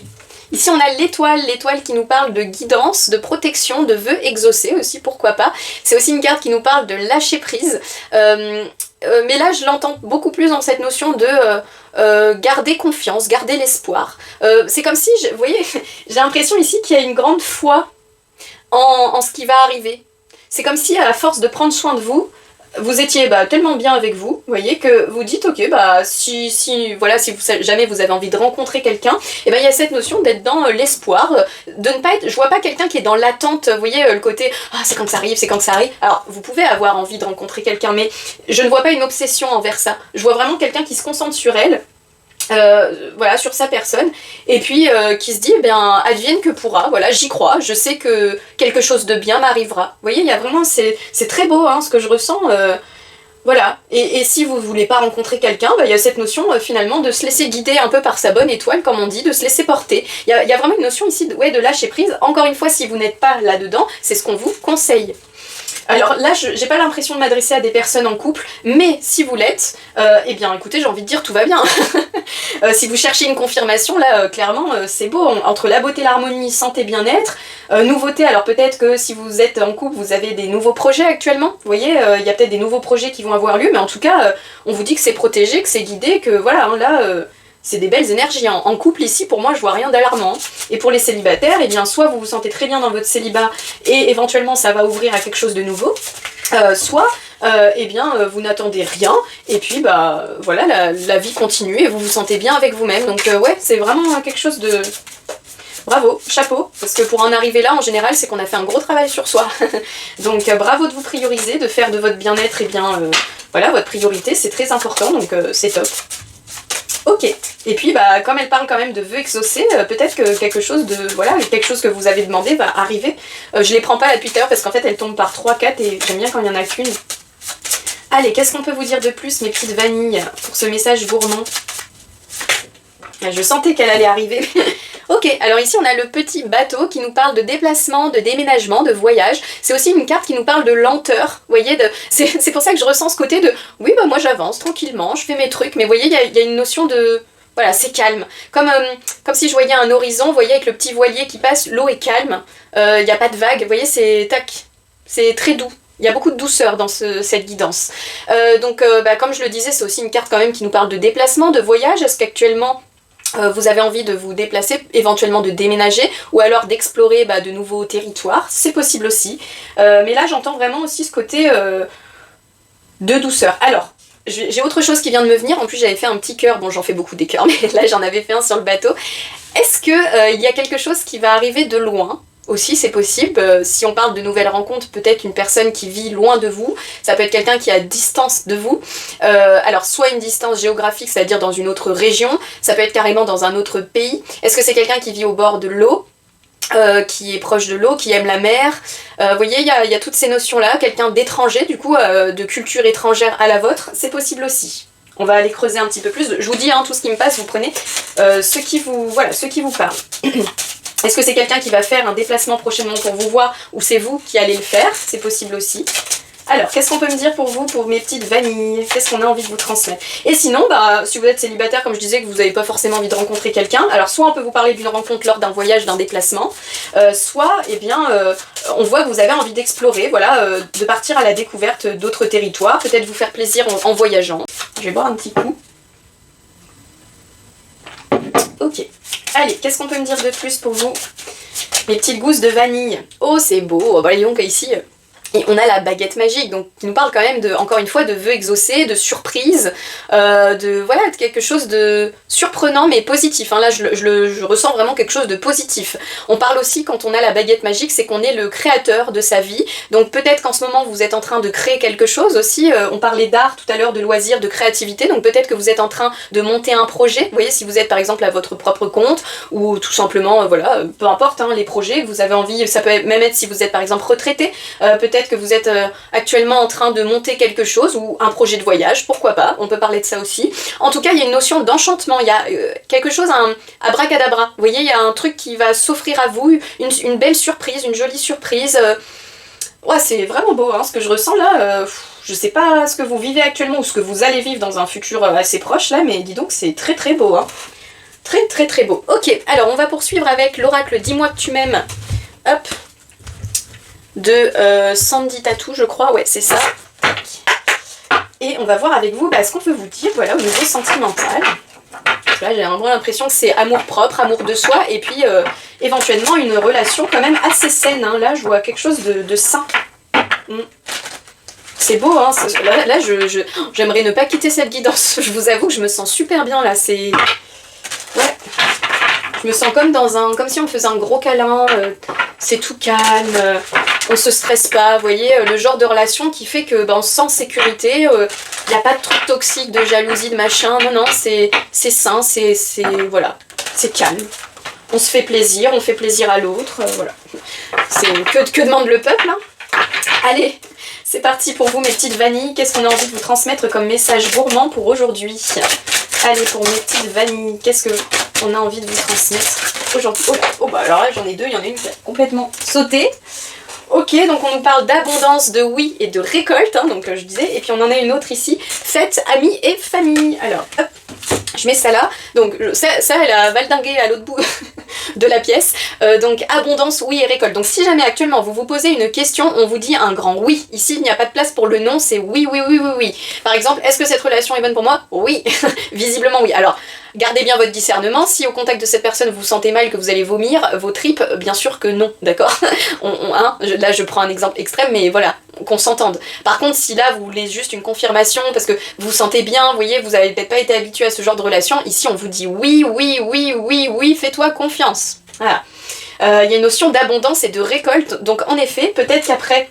Ici on a l'étoile qui nous parle de guidance, de protection, de vœux exaucés aussi, pourquoi pas. C'est aussi une carte qui nous parle de lâcher prise. Mais là je l'entends beaucoup plus dans cette notion de garder confiance, garder l'espoir. C'est comme si, vous voyez, j'ai l'impression ici qu'il y a une grande foi en ce qui va arriver. C'est comme si à la force de prendre soin de vous, vous étiez tellement bien avec vous, voyez, que vous dites ok, si jamais vous avez envie de rencontrer quelqu'un, et il y a cette notion d'être dans l'espoir, de ne pas être, je vois pas quelqu'un qui est dans l'attente, vous voyez, le côté c'est quand que ça arrive, c'est quand que ça arrive. Alors vous pouvez avoir envie de rencontrer quelqu'un, mais je ne vois pas une obsession envers ça. Je vois vraiment quelqu'un qui se concentre sur elle. Voilà, sur sa personne, et puis qui se dit advienne que pourra, voilà, j'y crois, je sais que quelque chose de bien m'arrivera. Vous voyez, il y a vraiment, c'est très beau hein, ce que je ressens, voilà. Et si vous voulez pas rencontrer quelqu'un, il y a cette notion finalement de se laisser guider un peu par sa bonne étoile, comme on dit, de se laisser porter. Il y a vraiment une notion ici de lâcher prise. Encore une fois, si vous n'êtes pas là-dedans, c'est ce qu'on vous conseille. Alors là, j'ai pas l'impression de m'adresser à des personnes en couple, mais si vous l'êtes, écoutez, j'ai envie de dire tout va bien. Si vous cherchez une confirmation, là, clairement, c'est beau. Entre la beauté, l'harmonie, santé, bien-être, nouveauté, alors peut-être que si vous êtes en couple, vous avez des nouveaux projets actuellement. Vous voyez, il y a peut-être des nouveaux projets qui vont avoir lieu, mais en tout cas, on vous dit que c'est protégé, que c'est guidé, que voilà, hein, là... c'est des belles énergies. En couple, ici, pour moi, je vois rien d'alarmant. Et pour les célibataires, soit vous vous sentez très bien dans votre célibat et éventuellement ça va ouvrir à quelque chose de nouveau, soit vous n'attendez rien et puis voilà, la vie continue et vous vous sentez bien avec vous-même. Donc ouais, c'est vraiment quelque chose de... Bravo, chapeau, parce que pour en arriver là, en général, c'est qu'on a fait un gros travail sur soi. Donc bravo de vous prioriser, de faire de votre bien-être, voilà, votre priorité, c'est très important, donc c'est top. Ok, et puis comme elle parle quand même de vœux exaucés, peut-être que quelque chose que vous avez demandé va arriver. Je les prends pas là depuis tout à l'heure parce qu'en fait elles tombent par 3, 4 et j'aime bien quand il y en a qu'une. Allez, qu'est-ce qu'on peut vous dire de plus, mes petites vanilles, pour ce message gourmand? Je sentais qu'elle allait arriver. Ok, alors ici on a le petit bateau qui nous parle de déplacement, de déménagement, de voyage. C'est aussi une carte qui nous parle de lenteur, vous voyez, c'est pour ça que je ressens ce côté de oui moi j'avance tranquillement, je fais mes trucs, mais vous voyez il y a une notion de... Voilà, c'est calme. Comme si je voyais un horizon, vous voyez, avec le petit voilier qui passe, l'eau est calme, il n'y a pas de vagues, vous voyez, c'est très doux. Il y a beaucoup de douceur dans cette guidance. Comme je le disais, c'est aussi une carte quand même qui nous parle de déplacement, de voyage. Est-ce qu'actuellement vous avez envie de vous déplacer, éventuellement de déménager, ou alors d'explorer de nouveaux territoires? C'est possible aussi. Mais là, j'entends vraiment aussi ce côté de douceur. Alors, j'ai autre chose qui vient de me venir, en plus j'avais fait un petit cœur, bon j'en fais beaucoup des cœurs, mais là j'en avais fait un sur le bateau. Est-ce que il y a quelque chose qui va arriver de loin ? Aussi, c'est possible. Si on parle de nouvelles rencontres, peut-être une personne qui vit loin de vous. Ça peut être quelqu'un qui est à distance de vous. Alors, soit une distance géographique, c'est-à-dire dans une autre région. Ça peut être carrément dans un autre pays. Est-ce que c'est quelqu'un qui vit au bord de l'eau ? Qui est proche de l'eau, qui aime la mer. Vous voyez, il y a toutes ces notions-là. Quelqu'un d'étranger, du coup, de culture étrangère à la vôtre, c'est possible aussi. On va aller creuser un petit peu plus. Je vous dis, hein, tout ce qui me passe, vous prenez ce qui vous parle. Est-ce que c'est quelqu'un qui va faire un déplacement prochainement pour vous voir, ou c'est vous qui allez le faire? C'est possible aussi. Alors, qu'est-ce qu'on peut me dire pour vous, pour mes petites vanilles? Qu'est-ce qu'on a envie de vous transmettre? Et sinon, si vous êtes célibataire, comme je disais, que vous n'avez pas forcément envie de rencontrer quelqu'un, alors soit on peut vous parler d'une rencontre lors d'un voyage, d'un déplacement, soit, on voit que vous avez envie d'explorer, voilà, de partir à la découverte d'autres territoires, peut-être vous faire plaisir en voyageant. Je vais boire un petit coup. Ok. Allez, qu'est-ce qu'on peut me dire de plus pour vous? Mes petites gousses de vanille. Oh, c'est beau. Oh, bah, disons qu'ici, et on a la baguette magique, donc qui nous parle quand même, encore une fois, de vœux exaucés, de surprises, de quelque chose de surprenant mais positif. Hein. Là, je ressens vraiment quelque chose de positif. On parle aussi, quand on a la baguette magique, c'est qu'on est le créateur de sa vie. Donc peut-être qu'en ce moment, vous êtes en train de créer quelque chose aussi. On parlait d'art tout à l'heure, de loisirs, de créativité. Donc peut-être que vous êtes en train de monter un projet. Vous voyez, si vous êtes par exemple à votre propre compte, ou tout simplement, peu importe hein, les projets que vous avez envie, ça peut même être si vous êtes par exemple retraité, peut-être que vous êtes actuellement en train de monter quelque chose ou un projet de voyage, pourquoi pas, on peut parler de ça aussi. En tout cas, il y a une notion d'enchantement, il y a quelque chose, un abracadabra. Vous voyez, il y a un truc qui va s'offrir à vous, une belle surprise, une jolie surprise. Ouais, c'est vraiment beau hein, ce que je ressens là. Je sais pas ce que vous vivez actuellement ou ce que vous allez vivre dans un futur assez proche là, mais dis donc, c'est très très beau. Hein. Très très très beau. Ok, alors on va poursuivre avec l'oracle Dis-moi que tu m'aimes. Hop. De Sandy Tattoo, je crois, ouais, c'est ça. Et on va voir avec vous ce qu'on peut vous dire, voilà, au niveau sentimental. Là, j'ai vraiment l'impression que c'est amour propre, amour de soi, et puis éventuellement une relation quand même assez saine. Hein. Là, je vois quelque chose de sain. C'est beau, hein. Là, j'aimerais ne pas quitter cette guidance. Je vous avoue que je me sens super bien là. C'est. Ouais. Je me sens comme si on me faisait un gros câlin. C'est tout calme. On se stresse pas, vous voyez, le genre de relation qui fait que on se sent en sécurité, il n'y a pas de trucs toxiques, de jalousie, de machin, non, c'est sain, voilà, c'est calme. On se fait plaisir, on fait plaisir à l'autre, voilà. C'est que demande le peuple, hein. Allez, c'est parti pour vous mes petites vanilles, qu'est-ce qu'on a envie de vous transmettre comme message gourmand pour aujourd'hui? Allez, pour mes petites vanilles, qu'est-ce qu'on a envie de vous transmettre aujourd'hui? Alors là j'en ai deux, il y en a une qui a complètement sauté. Ok, donc on nous parle d'abondance, de oui et de récolte, hein, donc je disais, et puis on en a une autre ici, fête, amis et famille. Alors, hop, je mets ça là, donc ça elle a valdingué à l'autre bout de la pièce, donc abondance, oui et récolte. Donc si jamais actuellement vous vous posez une question, on vous dit un grand oui. Ici il n'y a pas de place pour le non, c'est oui, oui, oui, oui, oui. Par exemple, est-ce que cette relation est bonne pour moi? Oui, visiblement oui. Alors, gardez bien votre discernement, si au contact de cette personne vous vous sentez mal, que vous allez vomir, vos tripes, bien sûr que non, d'accord. Là je prends un exemple extrême, mais voilà, qu'on s'entende. Par contre, si là vous voulez juste une confirmation, parce que vous vous sentez bien, vous voyez, vous n'avez peut-être pas été habitué à ce genre de relation, ici on vous dit oui, oui, oui, oui, oui, fais-toi confiance. Voilà. Il y a une notion d'abondance et de récolte, donc en effet, peut-être qu'après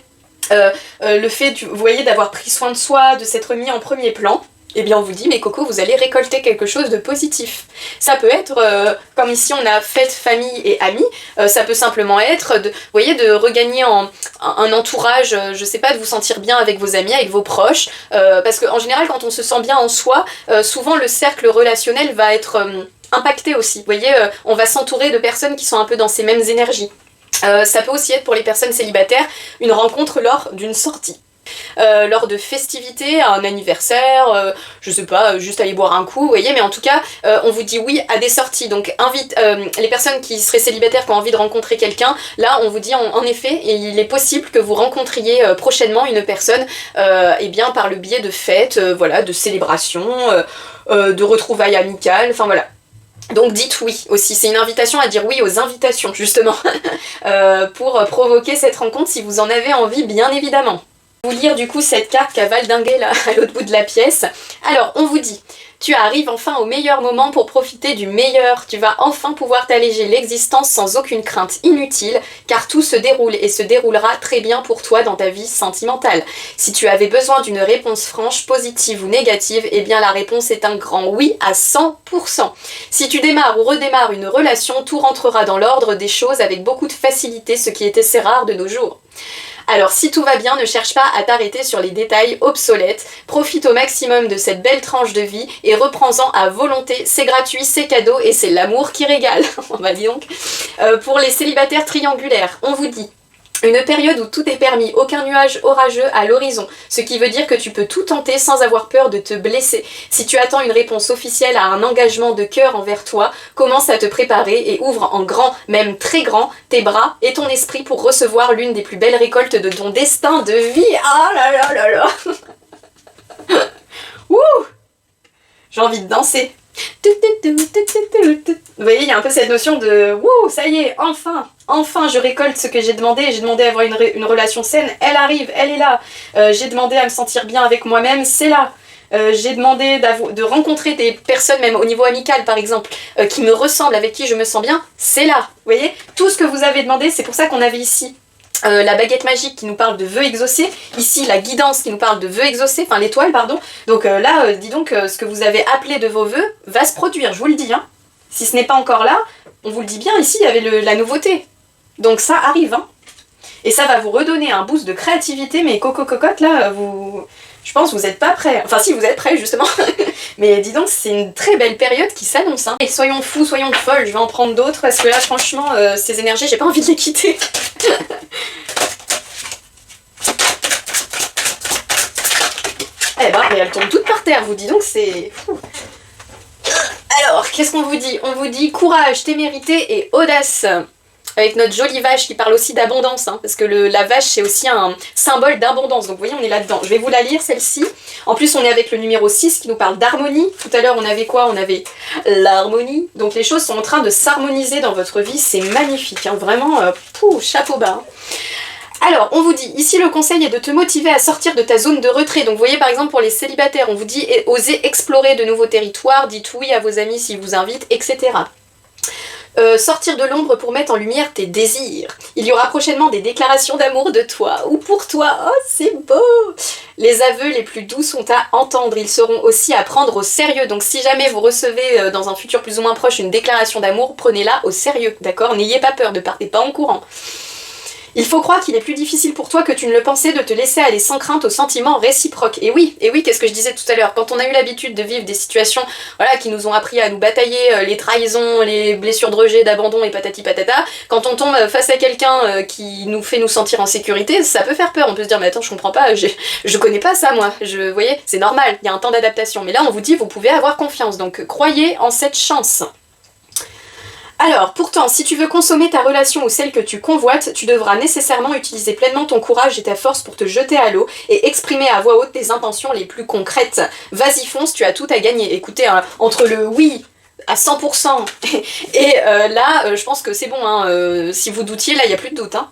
le fait, vous voyez, d'avoir pris soin de soi, de s'être mis en premier plan, eh bien on vous dit, mais Coco, vous allez récolter quelque chose de positif. Ça peut être, comme ici on a fête, famille et amis, ça peut simplement être, vous voyez, de regagner un entourage, je sais pas, de vous sentir bien avec vos amis, avec vos proches, parce qu'en général, quand on se sent bien en soi, souvent le cercle relationnel va être impacté aussi. Vous voyez, on va s'entourer de personnes qui sont un peu dans ces mêmes énergies. Ça peut aussi être pour les personnes célibataires, une rencontre lors d'une sortie. Lors de festivités, un anniversaire, je sais pas, juste aller boire un coup, vous voyez, mais en tout cas, on vous dit oui à des sorties. Donc les personnes qui seraient célibataires, qui ont envie de rencontrer quelqu'un, là on vous dit en effet, il est possible que vous rencontriez prochainement une personne, et bien par le biais de fêtes, voilà, de célébrations, de retrouvailles amicales, enfin voilà. Donc dites oui aussi, c'est une invitation à dire oui aux invitations justement, pour provoquer cette rencontre si vous en avez envie, bien évidemment. Vous lire du coup cette carte qui a valdingué là à l'autre bout de la pièce. Alors, on vous dit, tu arrives enfin au meilleur moment pour profiter du meilleur. Tu vas enfin pouvoir t'alléger l'existence sans aucune crainte inutile, car tout se déroule et se déroulera très bien pour toi dans ta vie sentimentale. Si tu avais besoin d'une réponse franche, positive ou négative, eh bien la réponse est un grand oui à 100%. Si tu démarres ou redémarres une relation, tout rentrera dans l'ordre des choses avec beaucoup de facilité, ce qui est assez rare de nos jours. Alors si tout va bien, ne cherche pas à t'arrêter sur les détails obsolètes, profite au maximum de cette belle tranche de vie et reprends-en à volonté, c'est gratuit, c'est cadeau et c'est l'amour qui régale. On va dire donc. Pour les célibataires triangulaires, on vous dit une période où tout est permis, aucun nuage orageux à l'horizon, ce qui veut dire que tu peux tout tenter sans avoir peur de te blesser. Si tu attends une réponse officielle à un engagement de cœur envers toi, commence à te préparer et ouvre en grand, même très grand, tes bras et ton esprit pour recevoir l'une des plus belles récoltes de ton destin de vie. Ah là là là là. Ouh, j'ai envie de danser. Vous voyez, il y a un peu cette notion de wouh, ça y est, enfin je récolte ce que j'ai demandé. J'ai demandé à avoir une relation saine, elle arrive, elle est là. J'ai demandé à me sentir bien avec moi-même, c'est là. J'ai demandé de rencontrer des personnes, même au niveau amical par exemple, qui me ressemblent, avec qui je me sens bien, c'est là. Vous voyez, tout ce que vous avez demandé, c'est pour ça qu'on avait ici la baguette magique qui nous parle de vœux exaucés, ici la guidance qui nous parle de vœux exaucés, enfin l'étoile pardon, donc là dis donc ce que vous avez appelé de vos vœux va se produire, je vous le dis, hein. Si ce n'est pas encore là, on vous le dit bien, ici il y avait la nouveauté, donc ça arrive, hein. Et ça va vous redonner un boost de créativité, mais coco cocotte là, je pense que vous n'êtes pas prêts, enfin si vous êtes prêts justement, mais dis donc c'est une très belle période qui s'annonce, hein. Et soyons fous, soyons folles, je vais en prendre d'autres parce que là franchement ces énergies j'ai pas envie de les quitter. Eh ben, et elles tombent toutes par terre, vous dis donc c'est fou. Alors, qu'est-ce qu'on vous dit? On vous dit courage, témérité et audace. Avec notre jolie vache qui parle aussi d'abondance, hein, parce que la vache c'est aussi un symbole d'abondance, donc vous voyez on est là-dedans. Je vais vous la lire celle-ci. En plus on est avec le numéro 6 qui nous parle d'harmonie. Tout à l'heure on avait quoi? On avait l'harmonie. Donc les choses sont en train de s'harmoniser dans votre vie, c'est magnifique, hein, vraiment, chapeau bas. Hein. Alors, on vous dit, ici le conseil est de te motiver à sortir de ta zone de retrait. Donc vous voyez par exemple pour les célibataires, on vous dit osez explorer de nouveaux territoires, dites oui à vos amis s'ils vous invitent, etc. Sortir de l'ombre pour mettre en lumière tes désirs. Il y aura prochainement des déclarations d'amour de toi ou pour toi. Oh, c'est beau! Les aveux les plus doux sont à entendre. Ils seront aussi à prendre au sérieux. Donc si jamais vous recevez dans un futur plus ou moins proche une déclaration d'amour, prenez-la au sérieux, d'accord? N'ayez pas peur, ne partez pas en courant. Il faut croire qu'il est plus difficile pour toi que tu ne le pensais de te laisser aller sans crainte aux sentiments réciproques. Et oui, qu'est-ce que je disais tout à l'heure, quand on a eu l'habitude de vivre des situations voilà, qui nous ont appris à nous batailler, les trahisons, les blessures de rejet, d'abandon et patati patata, quand on tombe face à quelqu'un qui nous fait nous sentir en sécurité, ça peut faire peur. On peut se dire, mais attends, je comprends pas, je connais pas ça moi. Vous voyez, c'est normal, il y a un temps d'adaptation. Mais là, on vous dit, vous pouvez avoir confiance. Donc, croyez en cette chance. Alors, pourtant, si tu veux consommer ta relation ou celle que tu convoites, tu devras nécessairement utiliser pleinement ton courage et ta force pour te jeter à l'eau et exprimer à voix haute tes intentions les plus concrètes. Vas-y fonce, tu as tout à gagner. Écoutez, hein, entre le oui à 100% et là, je pense que c'est bon, hein, si vous doutiez, là, il n'y a plus de doute. Hein.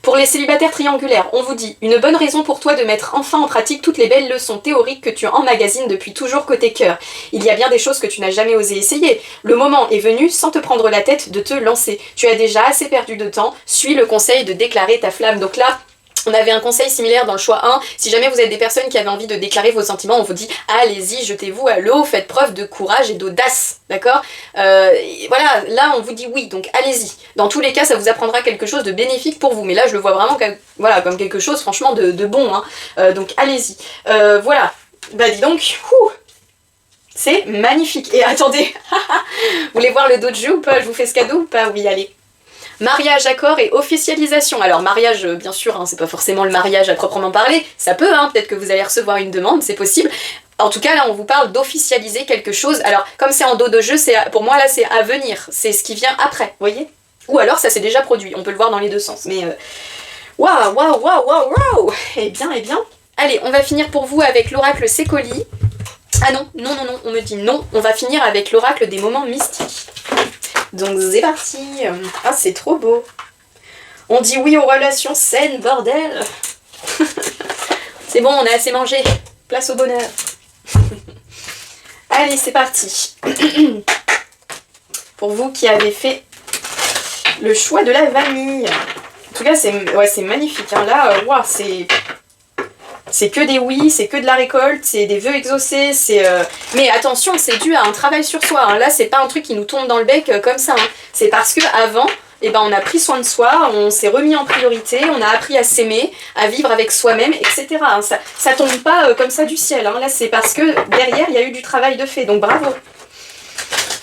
Pour les célibataires triangulaires, on vous dit une bonne raison pour toi de mettre enfin en pratique toutes les belles leçons théoriques que tu emmagasines depuis toujours côté cœur. Il y a bien des choses que tu n'as jamais osé essayer. Le moment est venu, sans te prendre la tête, de te lancer. Tu as déjà assez perdu de temps, suis le conseil de déclarer ta flamme. Donc là, on avait un conseil similaire dans le choix 1. Si jamais vous êtes des personnes qui avaient envie de déclarer vos sentiments, on vous dit allez-y, jetez-vous à l'eau, faites preuve de courage et d'audace, d'accord? Voilà, là on vous dit oui, donc allez-y. Dans tous les cas, ça vous apprendra quelque chose de bénéfique pour vous. Mais là, je le vois vraiment comme quelque chose, franchement, de bon. Hein. Donc allez-y. Voilà. Bah dis donc, c'est magnifique. Et attendez, vous voulez voir le dojo ou pas? Je vous fais ce cadeau ou pas? Oui, allez. Mariage, accord et officialisation. Alors mariage, bien sûr, hein, c'est pas forcément le mariage à proprement parler, ça peut, hein, peut-être que vous allez recevoir une demande, c'est possible. En tout cas, là, on vous parle d'officialiser quelque chose. Alors, comme c'est en dos de jeu, pour moi, là, c'est à venir, c'est ce qui vient après, vous voyez? Ou alors, ça s'est déjà produit, on peut le voir dans les deux sens, mais... Waouh. Eh bien. Allez, on va finir pour vous avec l'oracle Sécoli. Ah non, on me dit non, on va finir avec l'oracle des moments mystiques. Donc c'est parti. Ah, c'est trop beau. On dit oui aux relations saines, bordel. C'est bon, on a assez mangé. Place au bonheur. Allez, c'est parti. Pour vous qui avez fait le choix de la vanille. En tout cas, c'est magnifique. Hein. Là, wow, c'est que des oui, c'est que de la récolte, c'est des vœux exaucés. Mais attention, c'est dû à un travail sur soi. Hein. Là, c'est pas un truc qui nous tombe dans le bec comme ça. Hein. C'est parce que avant, eh ben, on a pris soin de soi, on s'est remis en priorité, on a appris à s'aimer, à vivre avec soi-même, etc. Hein. Ça tombe pas comme ça du ciel. Hein. Là, c'est parce que derrière, il y a eu du travail de fait. Donc bravo.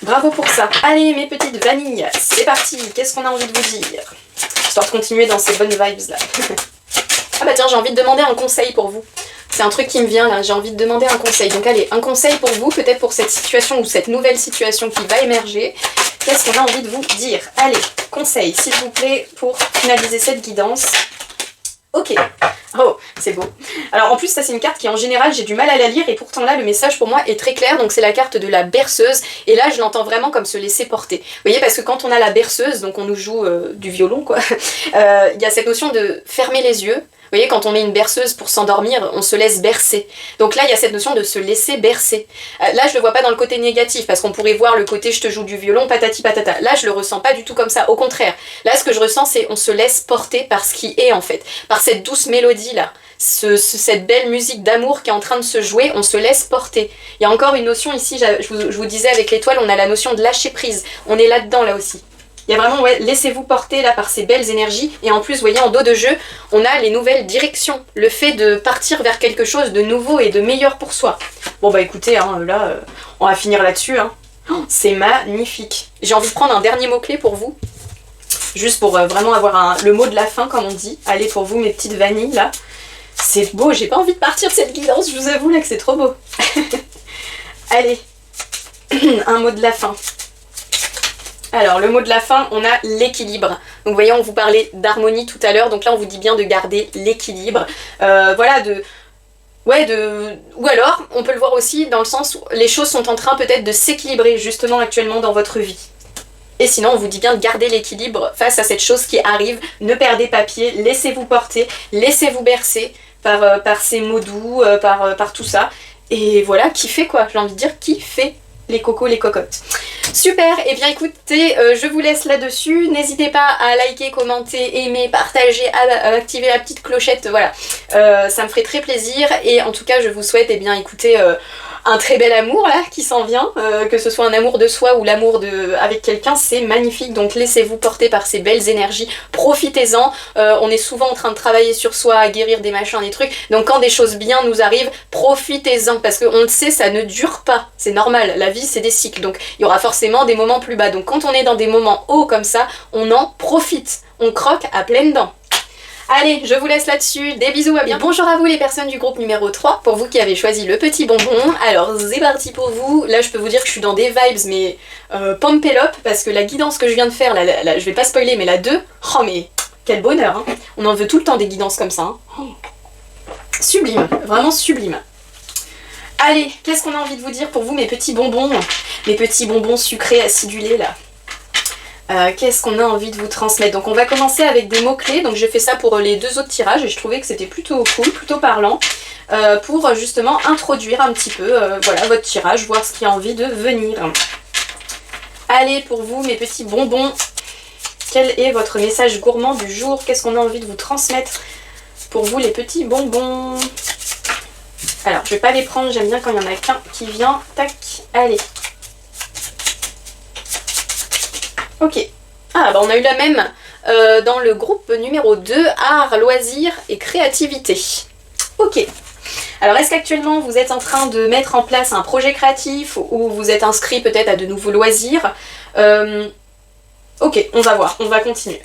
Bravo pour ça. Allez, mes petites vanilles, c'est parti. Qu'est-ce qu'on a envie de vous dire? Histoire de continuer dans ces bonnes vibes là. Ah bah tiens, j'ai envie de demander un conseil pour vous. C'est un truc qui me vient là, j'ai envie de demander un conseil. Donc allez, un conseil pour vous, peut-être pour cette situation ou cette nouvelle situation qui va émerger. Qu'est-ce qu'on a envie de vous dire? Allez, conseil, s'il vous plaît, pour finaliser cette guidance. Ok. Oh, c'est beau. Alors en plus, ça c'est une carte qui en général j'ai du mal à la lire et pourtant là le message pour moi est très clair. Donc c'est la carte de la berceuse et là je l'entends vraiment comme se laisser porter. Vous voyez, parce que quand on a la berceuse, donc on nous joue du violon quoi, il y a cette notion de fermer les yeux. Vous voyez, quand on met une berceuse pour s'endormir, on se laisse bercer. Donc là, il y a cette notion de se laisser bercer. Là, je le vois pas dans le côté négatif, parce qu'on pourrait voir le côté je te joue du violon, patati patata. Là, je le ressens pas du tout comme ça. Au contraire, là, ce que je ressens, c'est on se laisse porter par ce qui est, en fait. Par cette douce mélodie-là. Cette belle musique d'amour qui est en train de se jouer, on se laisse porter. Il y a encore une notion ici, je vous disais avec l'étoile, on a la notion de lâcher prise. On est là-dedans, là aussi. Il y a vraiment, ouais, laissez-vous porter là par ces belles énergies. Et en plus, vous voyez, en dos de jeu, on a les nouvelles directions. Le fait de partir vers quelque chose de nouveau et de meilleur pour soi. Bon bah écoutez, hein, là, on va finir là-dessus. Hein. Oh, c'est magnifique. J'ai envie de prendre un dernier mot-clé pour vous. Juste pour vraiment avoir le mot de la fin, comme on dit. Allez, pour vous, mes petites vanilles, là. C'est beau, j'ai pas envie de partir de cette guidance, je vous avoue là que c'est trop beau. Allez, un mot de la fin. Alors, le mot de la fin, on a l'équilibre. Donc, vous voyez, on vous parlait d'harmonie tout à l'heure. Donc là, on vous dit bien de garder l'équilibre. Voilà, ou alors, on peut le voir aussi dans le sens où les choses sont en train peut-être de s'équilibrer justement actuellement dans votre vie. Et sinon, on vous dit bien de garder l'équilibre face à cette chose qui arrive. Ne perdez pas pied, laissez-vous porter, laissez-vous bercer par ces mots doux, par tout ça. Et voilà, kiffez quoi, j'ai envie de dire kiffez les cocos, les cocottes. Super, et bien écoutez, je vous laisse là-dessus. N'hésitez pas à liker, commenter, aimer, partager, à activer la petite clochette, voilà. Ça me ferait très plaisir. Et en tout cas, je vous souhaite, eh bien écoutez, un très bel amour là qui s'en vient, que ce soit un amour de soi ou l'amour avec quelqu'un, c'est magnifique. Donc laissez-vous porter par ces belles énergies, profitez-en. On est souvent en train de travailler sur soi, à guérir des machins, des trucs. Donc quand des choses bien nous arrivent, profitez-en, parce qu'on le sait, ça ne dure pas. C'est normal, la vie c'est des cycles, donc il y aura forcément des moments plus bas. Donc quand on est dans des moments hauts comme ça, on en profite, on croque à pleines dents. Allez, je vous laisse là-dessus, des bisous, à bientôt. Bonjour à vous les personnes du groupe numéro 3, pour vous qui avez choisi le petit bonbon. Alors c'est parti pour vous, là je peux vous dire que je suis dans des vibes mais pampelope, parce que la guidance que je viens de faire, je vais pas spoiler mais la 2, oh mais quel bonheur, hein. On en veut tout le temps des guidances comme ça. Hein. Oh. Sublime, vraiment sublime. Allez, qu'est-ce qu'on a envie de vous dire pour vous mes petits bonbons sucrés acidulés là. Qu'est-ce qu'on a envie de vous transmettre? Donc on va commencer avec des mots-clés, donc j'ai fait ça pour les 2 autres tirages et je trouvais que c'était plutôt cool, plutôt parlant, pour justement introduire un petit peu voilà, votre tirage, voir ce qui a envie de venir. Allez, pour vous mes petits bonbons, quel est votre message gourmand du jour? Qu'est-ce qu'on a envie de vous transmettre pour vous les petits bonbons? Alors je vais pas les prendre, j'aime bien quand il y en a qu'un qui vient, tac, allez. Ok. Ah bah on a eu la même dans le groupe numéro 2, art, loisirs et créativité. Ok. Alors est-ce qu'actuellement vous êtes en train de mettre en place un projet créatif ou vous êtes inscrit peut-être à de nouveaux loisirs? Ok, on va voir, on va continuer.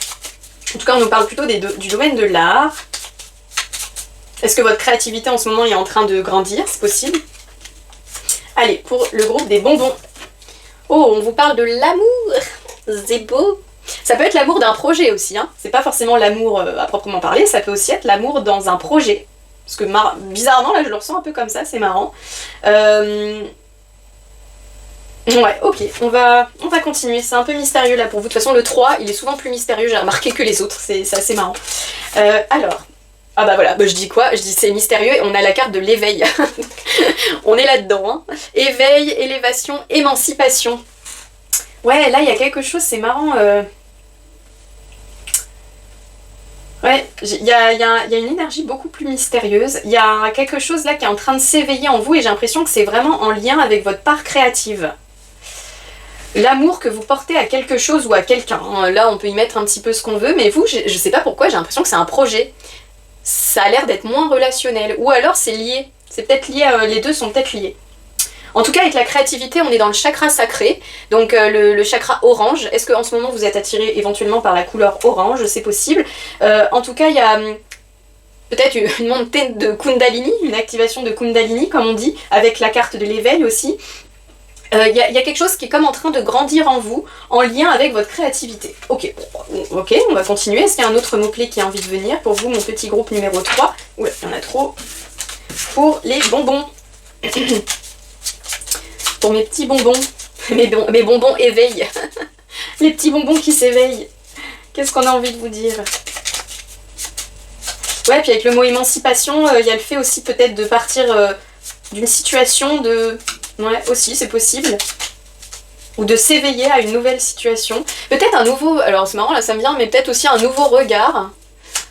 En tout cas on nous parle plutôt du domaine de l'art. Est-ce que votre créativité en ce moment est en train de grandir? C'est possible. Allez, pour le groupe des bonbons. Oh, on vous parle de l'amour. C'est beau. Ça peut être l'amour d'un projet aussi, hein. C'est pas forcément l'amour à proprement parler, ça peut aussi être l'amour dans un projet. Parce que bizarrement, là je le ressens un peu comme ça, c'est marrant. Ouais, ok, on va continuer, c'est un peu mystérieux là pour vous. De toute façon, le 3, il est souvent plus mystérieux, j'ai remarqué que les autres, c'est assez marrant. Alors, Ah bah voilà, bah je dis quoi? Je dis c'est mystérieux et on a la carte de l'éveil. On est là-dedans. Hein. Éveil, élévation, émancipation. Ouais, là il y a quelque chose, c'est marrant. Ouais, il y a une énergie beaucoup plus mystérieuse. Il y a quelque chose là qui est en train de s'éveiller en vous et j'ai l'impression que c'est vraiment en lien avec votre part créative. L'amour que vous portez à quelque chose ou à quelqu'un. Là, on peut y mettre un petit peu ce qu'on veut, mais vous, je sais pas pourquoi, j'ai l'impression que c'est un projet. Ça a l'air d'être moins relationnel. Ou alors c'est lié. C'est peut-être lié, les deux sont peut-être liés. En tout cas, avec la créativité, on est dans le chakra sacré, donc le chakra orange. Est-ce qu'en ce moment, vous êtes attiré éventuellement par la couleur orange? C'est possible. En tout cas, il y a peut-être une montée de Kundalini, une activation de Kundalini, comme on dit, avec la carte de l'éveil aussi. Il y a quelque chose qui est comme en train de grandir en vous, en lien avec votre créativité. Ok, on va continuer. Est-ce qu'il y a un autre mot-clé qui a envie de venir pour vous, mon petit groupe numéro 3? Oula, il y en a trop. Pour les bonbons. Pour mes petits bonbons. Mes bonbons éveillent. Les petits bonbons qui s'éveillent. Qu'est-ce qu'on a envie de vous dire? Ouais, puis avec le mot émancipation, il y a le fait aussi peut-être de partir d'une situation de... Ouais, aussi, c'est possible. Ou de s'éveiller à une nouvelle situation. Peut-être un nouveau... Alors c'est marrant, là ça me vient, mais peut-être aussi un nouveau regard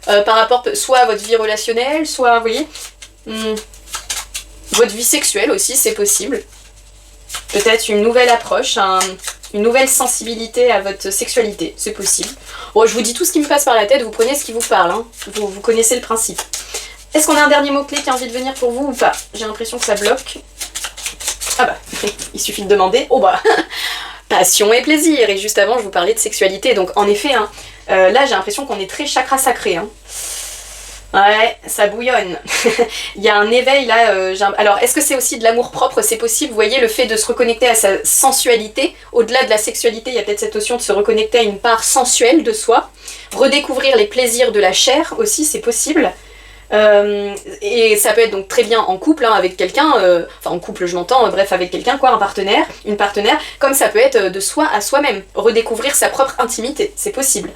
par rapport soit à votre vie relationnelle, soit, vous voyez, votre vie sexuelle aussi, c'est possible. Peut-être une nouvelle approche, une nouvelle sensibilité à votre sexualité, c'est possible. Bon, je vous dis tout ce qui me passe par la tête, vous prenez ce qui vous parle, hein. Vous connaissez le principe. Est-ce qu'on a un dernier mot-clé qui a envie de venir pour vous ou pas? J'ai l'impression que ça bloque. Ah bah, il suffit de demander. Oh bah, passion et plaisir. Et juste avant, je vous parlais de sexualité. Donc en effet, hein, là j'ai l'impression qu'on est très chakra sacré. Hein. Ouais, ça bouillonne. Il y a un éveil là. Alors, est-ce que c'est aussi de l'amour propre? C'est possible, vous voyez, le fait de se reconnecter à sa sensualité. Au-delà de la sexualité, il y a peut-être cette notion de se reconnecter à une part sensuelle de soi. Redécouvrir les plaisirs de la chair aussi, c'est possible. Et ça peut être donc très bien en couple, hein, avec quelqu'un, enfin en couple je m'entends, bref avec quelqu'un quoi, un partenaire, une partenaire, comme ça peut être de soi à soi-même, redécouvrir sa propre intimité, c'est possible.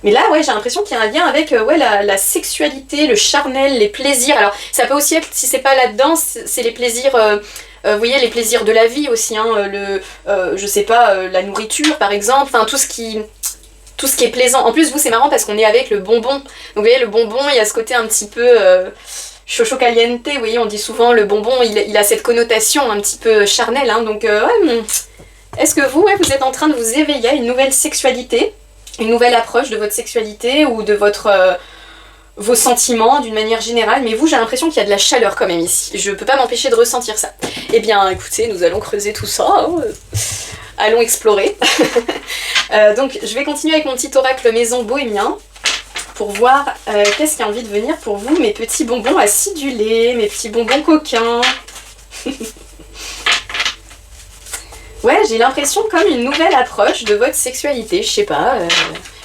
Mais là ouais j'ai l'impression qu'il y a un lien avec ouais, la sexualité, le charnel, les plaisirs, alors ça peut aussi être, si c'est pas là-dedans, c'est les plaisirs... vous voyez les plaisirs de la vie aussi, hein, je sais pas, la nourriture par exemple, enfin tout ce qui est plaisant. En plus, vous, c'est marrant parce qu'on est avec le bonbon. Donc, vous voyez, le bonbon, il y a ce côté un petit peu chocho caliente. Vous voyez, on dit souvent, le bonbon, il a cette connotation un petit peu charnelle. Hein, donc, ouais, est-ce que vous, ouais, vous êtes en train de vous éveiller à une nouvelle sexualité, une nouvelle approche de votre sexualité ou de vos sentiments d'une manière générale? Mais vous, j'ai l'impression qu'il y a de la chaleur quand même ici. Je peux pas m'empêcher de ressentir ça. Eh bien, écoutez, nous allons creuser tout ça. Hein. Allons explorer. Donc je vais continuer avec mon petit oracle maison bohémien pour voir qu'est-ce qui a envie de venir pour vous, mes petits bonbons acidulés, mes petits bonbons coquins. Ouais, j'ai l'impression comme une nouvelle approche de votre sexualité, je sais pas.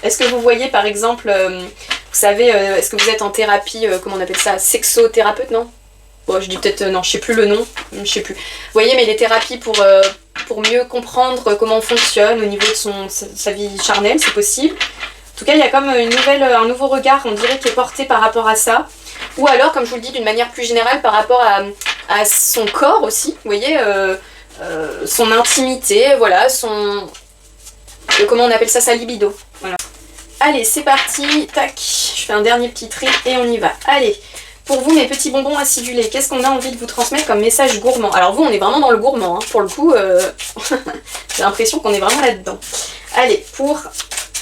Est-ce que vous voyez par exemple, vous savez, est-ce que vous êtes en thérapie, comment on appelle ça, sexothérapeute, non? Bon, je dis peut-être, non, je sais plus le nom, je sais plus. Vous voyez, mais les thérapies pour mieux comprendre comment on fonctionne au niveau de sa vie charnelle, c'est possible. En tout cas, il y a comme un nouveau regard, on dirait, qui est porté par rapport à ça. Ou alors, comme je vous le dis, d'une manière plus générale, par rapport à son corps aussi, vous voyez, son intimité, voilà, comment on appelle ça, sa libido. Voilà. Allez, c'est parti, tac, je fais un dernier petit tri et on y va. Allez. Pour vous, mes petits bonbons acidulés, qu'est-ce qu'on a envie de vous transmettre comme message gourmand? Alors vous, on est vraiment dans le gourmand, hein. Pour le coup, j'ai l'impression qu'on est vraiment là-dedans. Allez, pour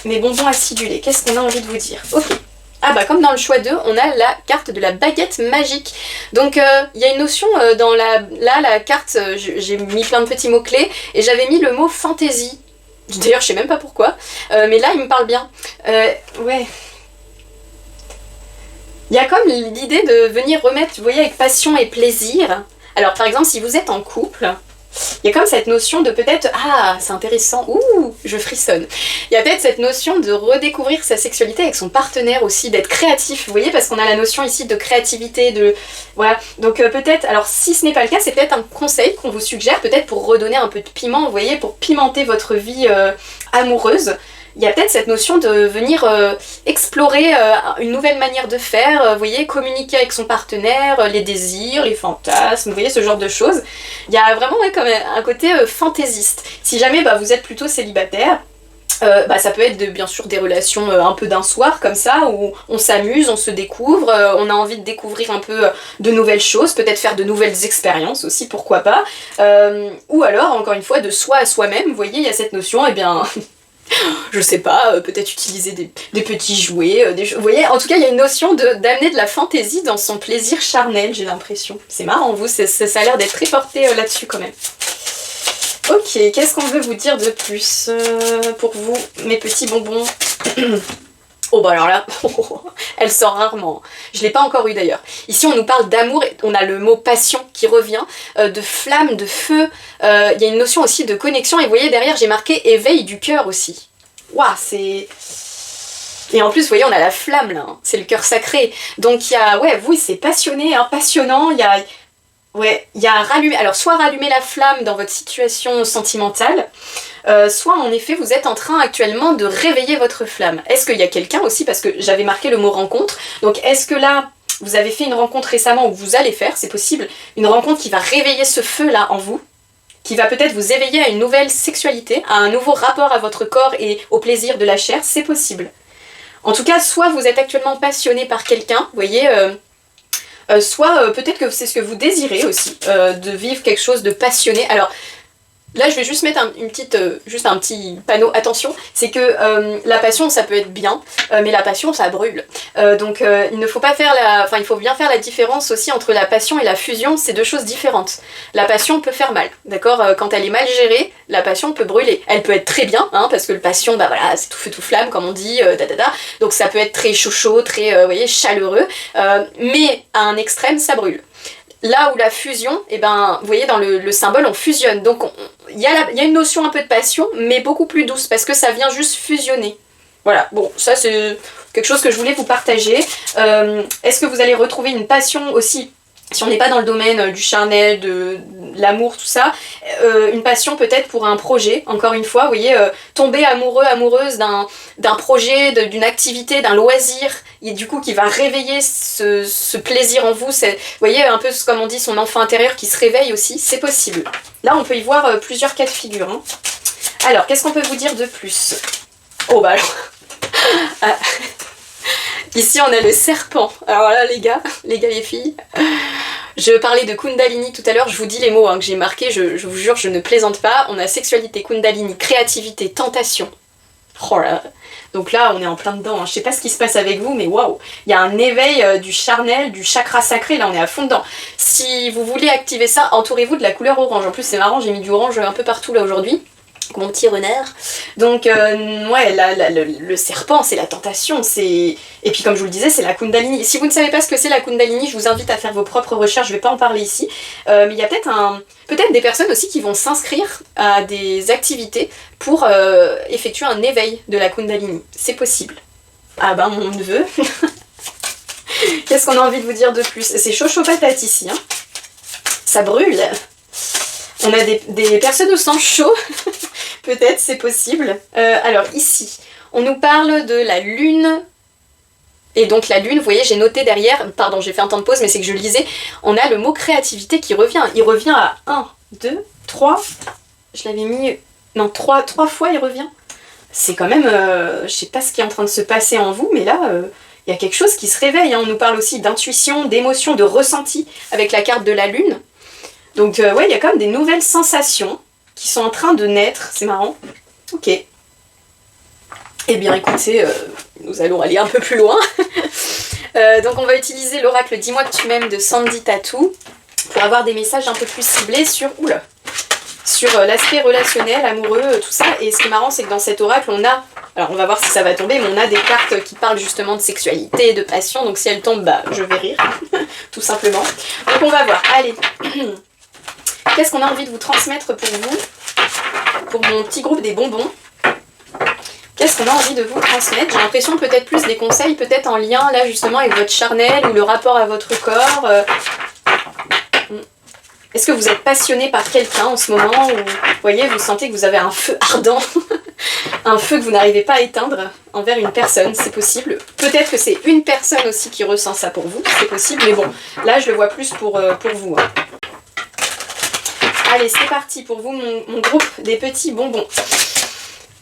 mes bonbons acidulés, qu'est-ce qu'on a envie de vous dire? Ok. Ah bah comme dans le choix 2, on a la carte de la baguette magique. Donc il y a une notion dans la carte, j'ai mis plein de petits mots-clés, et j'avais mis le mot fantaisie. D'ailleurs, je sais même pas pourquoi, mais là, il me parle bien. Ouais... Il y a comme l'idée de venir remettre, vous voyez, avec passion et plaisir. Alors par exemple, si vous êtes en couple, il y a comme cette notion de peut-être, ah, c'est intéressant, ouh, je frissonne. Il y a peut-être cette notion de redécouvrir sa sexualité avec son partenaire aussi, d'être créatif, vous voyez, parce qu'on a la notion ici de créativité, de... Voilà, donc peut-être, alors si ce n'est pas le cas, c'est peut-être un conseil qu'on vous suggère, peut-être pour redonner un peu de piment, vous voyez, pour pimenter votre vie amoureuse. il y a peut-être cette notion de venir explorer une nouvelle manière de faire, vous voyez, communiquer avec son partenaire, les désirs, les fantasmes, vous voyez, ce genre de choses. Il y a vraiment comme un côté fantaisiste. Si jamais vous êtes plutôt célibataire, ça peut être bien sûr des relations un peu d'un soir comme ça, où on s'amuse, on se découvre, on a envie de découvrir un peu de nouvelles choses, peut-être faire de nouvelles expériences aussi, pourquoi pas. Ou alors, encore une fois, de soi à soi-même, vous voyez, il y a cette notion, je sais pas, peut-être utiliser des petits jouets, vous voyez, en tout cas il y a une notion d'amener de la fantaisie dans son plaisir charnel, j'ai l'impression. C'est marrant, vous, ça a l'air d'être très porté là-dessus quand même. Ok, qu'est-ce qu'on veut vous dire de plus pour vous, mes petits bonbons? Oh alors là, elle sort rarement. Je l'ai pas encore eu d'ailleurs. Ici on nous parle d'amour, on a le mot passion qui revient, de flamme, de feu. Il y a une notion aussi de connexion et vous voyez derrière j'ai marqué éveil du cœur aussi. Waouh, c'est... Et en plus, vous voyez, on a la flamme là, hein. C'est le cœur sacré. Donc il y a, vous c'est passionné, hein, passionnant, il y a rallumer, alors soit rallumer la flamme dans votre situation sentimentale, soit en effet vous êtes en train actuellement de réveiller votre flamme. Est-ce qu'il y a quelqu'un aussi, parce que j'avais marqué le mot rencontre, donc est-ce que là vous avez fait une rencontre récemment ou vous allez faire, c'est possible, une rencontre qui va réveiller ce feu là en vous, qui va peut-être vous éveiller à une nouvelle sexualité, à un nouveau rapport à votre corps et au plaisir de la chair, c'est possible. En tout cas, soit vous êtes actuellement passionné par quelqu'un, vous voyez, soit peut-être que c'est ce que vous désirez aussi, de vivre quelque chose de passionné. Alors là je vais juste mettre juste un petit panneau, attention, c'est que la passion ça peut être bien, mais la passion ça brûle. Donc il ne faut pas faire il faut bien faire la différence aussi entre la passion et la fusion, c'est deux choses différentes. La passion peut faire mal, d'accord, quand elle est mal gérée, la passion peut brûler. Elle peut être très bien, hein, parce que le passion, c'est tout feu tout flamme comme on dit, donc ça peut être très chaud, très vous voyez, chaleureux, mais à un extrême ça brûle. Là où la fusion, vous voyez dans le symbole on fusionne, donc il y a une notion un peu de passion, mais beaucoup plus douce, parce que ça vient juste fusionner. Voilà, bon, ça c'est quelque chose que je voulais vous partager. Est-ce que vous allez retrouver une passion aussi, si on n'est pas dans le domaine du charnel, de l'amour, tout ça, une passion peut-être pour un projet, encore une fois, vous voyez, tomber amoureux, amoureuse d'un projet, d'une activité, d'un loisir, et du coup qui va réveiller ce plaisir en vous, vous voyez, un peu comme on dit, son enfant intérieur qui se réveille aussi, c'est possible. Là on peut y voir plusieurs cas de figure. Hein. Alors, qu'est-ce qu'on peut vous dire de plus? Oh alors... Ici on a le serpent. Alors là les gars, les filles, je parlais de Kundalini tout à l'heure, je vous dis les mots que j'ai marqués, je vous jure, je ne plaisante pas. On a sexualité, Kundalini, créativité, tentation. Oh là. Donc là on est en plein dedans, hein. Je sais pas ce qui se passe avec vous, mais waouh, il y a un éveil du charnel, du chakra sacré, là on est à fond dedans. Si vous voulez activer ça, entourez-vous de la couleur orange. En plus c'est marrant, j'ai mis du orange un peu partout là aujourd'hui. Mon petit renard. Donc le serpent c'est la tentation, et puis comme je vous le disais c'est la Kundalini. Si vous ne savez pas ce que c'est la Kundalini, je vous invite à faire vos propres recherches, je vais pas en parler ici, mais il y a peut-être des personnes aussi qui vont s'inscrire à des activités pour effectuer un éveil de la Kundalini, c'est possible. Ah mon neveu. Qu'est-ce qu'on a envie de vous dire de plus? C'est chaud patate ici, hein. Ça brûle. On a des personnes au sang chaud, peut-être, c'est possible. Alors ici, on nous parle de la lune, et donc la lune, vous voyez, j'ai noté derrière, pardon, j'ai fait un temps de pause, mais c'est que je lisais, on a le mot créativité qui revient. Il revient à 1, 2, 3, je l'avais mis, non, 3 fois il revient. C'est quand même, je sais pas ce qui est en train de se passer en vous, mais là, il y a quelque chose qui se réveille. Hein. On nous parle aussi d'intuition, d'émotion, de ressenti, avec la carte de la lune. Donc il y a quand même des nouvelles sensations qui sont en train de naître, c'est marrant. Ok. Eh bien écoutez, nous allons aller un peu plus loin. Donc on va utiliser l'oracle Dis-moi que tu m'aimes de Sandy Tattoo pour avoir des messages un peu plus ciblés sur l'aspect relationnel, amoureux, tout ça. Et ce qui est marrant, c'est que dans cet oracle, on a, alors on va voir si ça va tomber, mais on a des cartes qui parlent justement de sexualité, de passion. Donc si elles tombent, je vais rire, tout simplement. Donc on va voir, allez. Qu'est-ce qu'on a envie de vous transmettre pour vous, pour mon petit groupe des bonbons? Qu'est-ce qu'on a envie de vous transmettre? J'ai l'impression peut-être plus des conseils, peut-être en lien là justement avec votre charnel ou le rapport à votre corps. Est-ce que vous êtes passionné par quelqu'un en ce moment ou, vous voyez, vous sentez que vous avez un feu ardent, un feu que vous n'arrivez pas à éteindre envers une personne, c'est possible. Peut-être que c'est une personne aussi qui ressent ça pour vous, c'est possible, mais bon, là je le vois plus pour vous. Hein. Allez, c'est parti pour vous, mon groupe des petits bonbons.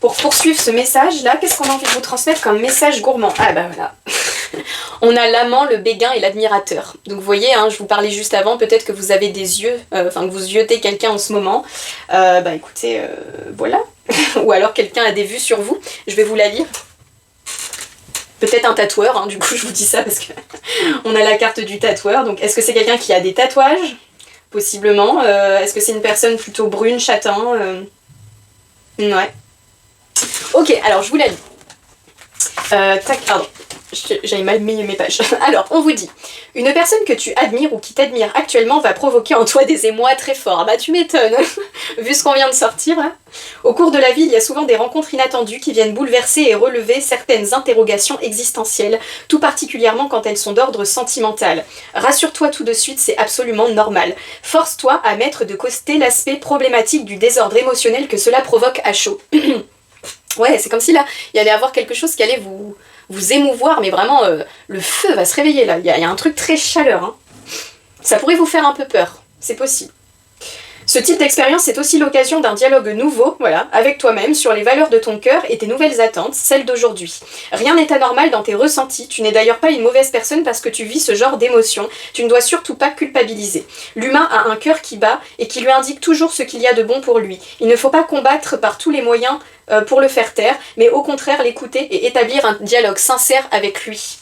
Pour poursuivre ce message-là, qu'est-ce qu'on a envie de vous transmettre comme message gourmand? Ah bah voilà. On a l'amant, le béguin et l'admirateur. Donc vous voyez, hein, je vous parlais juste avant, peut-être que vous avez des yeux, enfin que vous yotez quelqu'un en ce moment. Bah écoutez, voilà. Ou alors quelqu'un a des vues sur vous. Je vais vous la lire. Peut-être un tatoueur, hein, du coup je vous dis ça parce que on a la carte du tatoueur. Donc est-ce que c'est quelqu'un qui a des tatouages? Possiblement. Est-ce que c'est une personne plutôt brune, châtain? Ouais. Ok, alors je vous la lis. Tac, pardon. J'avais mal mis mes pages. Alors, on vous dit, une personne que tu admires ou qui t'admire actuellement va provoquer en toi des émois très forts. Bah tu m'étonnes, vu ce qu'on vient de sortir. Hein. Au cours de la vie, il y a souvent des rencontres inattendues qui viennent bouleverser et relever certaines interrogations existentielles, tout particulièrement quand elles sont d'ordre sentimental. Rassure-toi tout de suite, c'est absolument normal. Force-toi à mettre de côté l'aspect problématique du désordre émotionnel que cela provoque à chaud. Ouais, c'est comme si là, il y allait avoir quelque chose qui allait vous émouvoir, mais vraiment, le feu va se réveiller là. Il y a un truc très chaleur. Hein. Ça pourrait vous faire un peu peur, c'est possible. Ce type d'expérience est aussi l'occasion d'un dialogue nouveau, voilà, avec toi-même, sur les valeurs de ton cœur et tes nouvelles attentes, celles d'aujourd'hui. Rien n'est anormal dans tes ressentis, tu n'es d'ailleurs pas une mauvaise personne parce que tu vis ce genre d'émotions, tu ne dois surtout pas culpabiliser. L'humain a un cœur qui bat et qui lui indique toujours ce qu'il y a de bon pour lui. Il ne faut pas combattre par tous les moyens pour le faire taire, mais au contraire l'écouter et établir un dialogue sincère avec lui.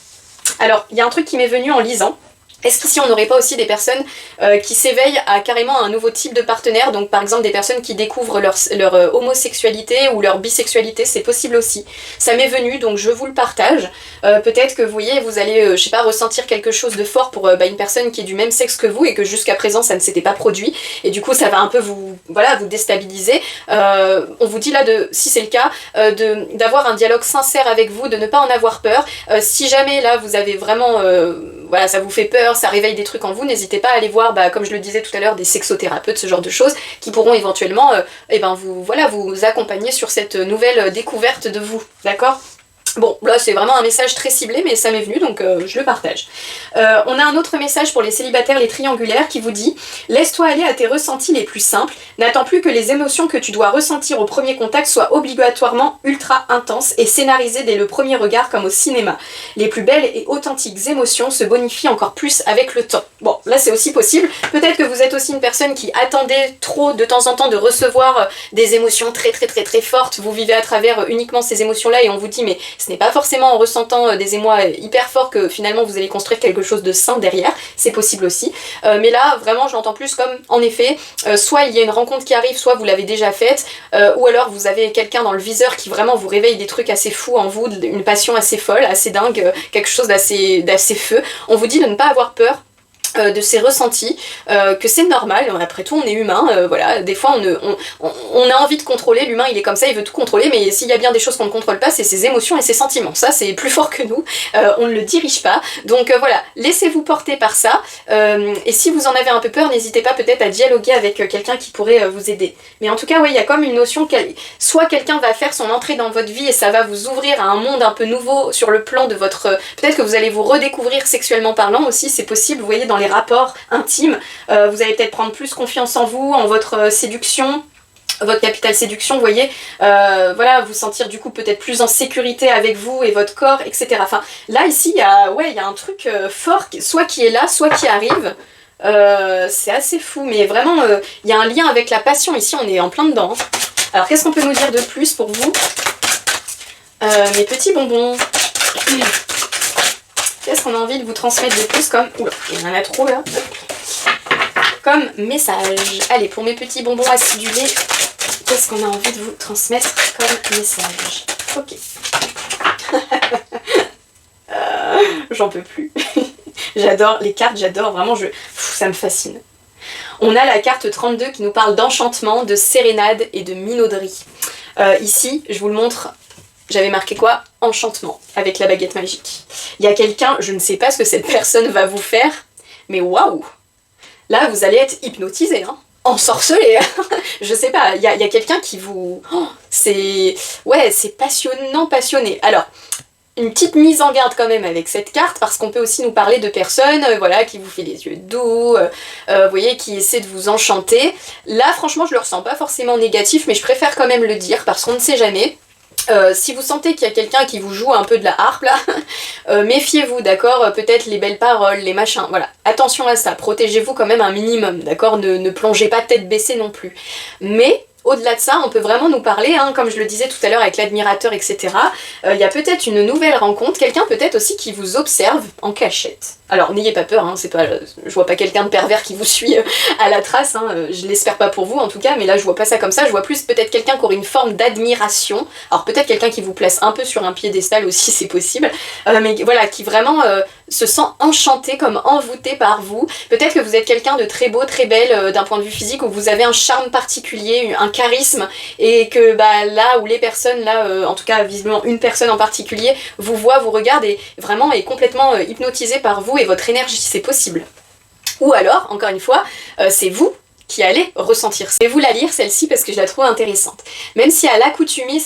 Alors, il y a un truc qui m'est venu en lisant. Est-ce qu'ici on n'aurait pas aussi des personnes qui s'éveillent à carrément un nouveau type de partenaire, donc par exemple des personnes qui découvrent leur homosexualité ou leur bisexualité, c'est possible aussi. Ça m'est venu, donc je vous le partage. Peut-être que vous voyez, vous allez, je sais pas, ressentir quelque chose de fort pour une personne qui est du même sexe que vous et que jusqu'à présent ça ne s'était pas produit, et du coup ça va un peu vous déstabiliser. On vous dit là, si c'est le cas, d'avoir un dialogue sincère avec vous, de ne pas en avoir peur. Si jamais là vous avez vraiment... ça vous fait peur, ça réveille des trucs en vous, n'hésitez pas à aller voir, comme je le disais tout à l'heure, des sexothérapeutes, ce genre de choses, qui pourront éventuellement vous accompagner sur cette nouvelle découverte de vous, d'accord ? Bon, là c'est vraiment un message très ciblé, mais ça m'est venu, donc je le partage. On a un autre message pour les célibataires, les triangulaires, qui vous dit « Laisse-toi aller à tes ressentis les plus simples, n'attends plus que les émotions que tu dois ressentir au premier contact soient obligatoirement ultra intenses et scénarisées dès le premier regard comme au cinéma. Les plus belles et authentiques émotions se bonifient encore plus avec le temps. » Bon, là c'est aussi possible. Peut-être que vous êtes aussi une personne qui attendait trop de temps en temps de recevoir des émotions très très très très fortes. Vous vivez à travers uniquement ces émotions-là et on vous dit « Mais ce n'est pas forcément en ressentant des émois hyper forts que finalement vous allez construire quelque chose de sain derrière, c'est possible aussi. Mais là, vraiment, je l'entends plus comme, en effet, soit il y a une rencontre qui arrive, soit vous l'avez déjà faite, ou alors vous avez quelqu'un dans le viseur qui vraiment vous réveille des trucs assez fous en vous, une passion assez folle, assez dingue, quelque chose d'assez feu. On vous dit de ne pas avoir peur de ses ressentis, que c'est normal, après tout on est humain, voilà, des fois on a envie de contrôler, l'humain il est comme ça, il veut tout contrôler, mais s'il y a bien des choses qu'on ne contrôle pas, c'est ses émotions et ses sentiments, ça c'est plus fort que nous, on ne le dirige pas, donc voilà, laissez-vous porter par ça, et si vous en avez un peu peur, n'hésitez pas peut-être à dialoguer avec quelqu'un qui pourrait vous aider, mais en tout cas, ouais, il y a comme une notion, soit quelqu'un va faire son entrée dans votre vie et ça va vous ouvrir à un monde un peu nouveau sur le plan de votre, peut-être que vous allez vous redécouvrir sexuellement parlant aussi, c'est possible, vous voyez, dans les rapports intimes, vous allez peut-être prendre plus confiance en vous, en votre séduction, votre capital séduction, vous voyez, vous sentir du coup peut-être plus en sécurité avec vous et votre corps, etc. Enfin, là ici, il y a un truc fort, soit qui est là, soit qui arrive, c'est assez fou, mais vraiment, il y a un lien avec la passion, ici on est en plein dedans. Hein. Alors qu'est-ce qu'on peut nous dire de plus pour vous, mes petits bonbons? Qu'est-ce qu'on a envie de vous transmettre de plus comme... Oula, il y en a trop là. Comme message. Allez, pour mes petits bonbons acidulés, qu'est-ce qu'on a envie de vous transmettre comme message? Ok. J'en peux plus. J'adore les cartes, j'adore, vraiment, ça me fascine. On a la carte 32 qui nous parle d'enchantement, de sérénade et de minauderie. Ici, je vous le montre... J'avais marqué quoi? Enchantement, avec la baguette magique. Il y a quelqu'un, je ne sais pas ce que cette personne va vous faire, mais waouh! là vous allez être hypnotisé, hein, ensorcelé. Je sais pas, il y a quelqu'un qui vous... Oh, c'est... Ouais, c'est passionnant, passionné. Alors, une petite mise en garde quand même avec cette carte, parce qu'on peut aussi nous parler de personnes, voilà, qui vous fait les yeux doux, vous voyez, qui essaient de vous enchanter. Là, franchement, je le ressens pas forcément négatif, mais je préfère quand même le dire, parce qu'on ne sait jamais. Si vous sentez qu'il y a quelqu'un qui vous joue un peu de la harpe là, méfiez-vous, d'accord, peut-être les belles paroles, les machins, voilà. Attention à ça, protégez-vous quand même un minimum, d'accord, ne plongez pas tête baissée non plus. Mais au-delà de ça, on peut vraiment nous parler, hein, comme je le disais tout à l'heure avec l'admirateur, etc. Il y a peut-être une nouvelle rencontre, quelqu'un peut-être aussi qui vous observe en cachette. Alors n'ayez pas peur, hein, c'est pas, je vois pas quelqu'un de pervers qui vous suit à la trace, hein, je l'espère pas pour vous en tout cas, mais là je vois pas ça comme ça, je vois plus peut-être quelqu'un qui aurait une forme d'admiration, alors peut-être quelqu'un qui vous place un peu sur un piédestal aussi, c'est possible, mais voilà, qui vraiment se sent enchanté, comme envoûté par vous. Peut-être que vous êtes quelqu'un de très beau, très belle d'un point de vue physique, où vous avez un charme particulier, un charisme, et que bah, là où les personnes, là en tout cas visiblement une personne en particulier, vous voit, vous regarde et vraiment est complètement hypnotisé par vous et votre énergie, c'est possible. Ou alors, encore une fois, c'est vous qui allez ressentir ça. Je vais vous la lire celle-ci parce que je la trouve intéressante. Même si à l'accoutumée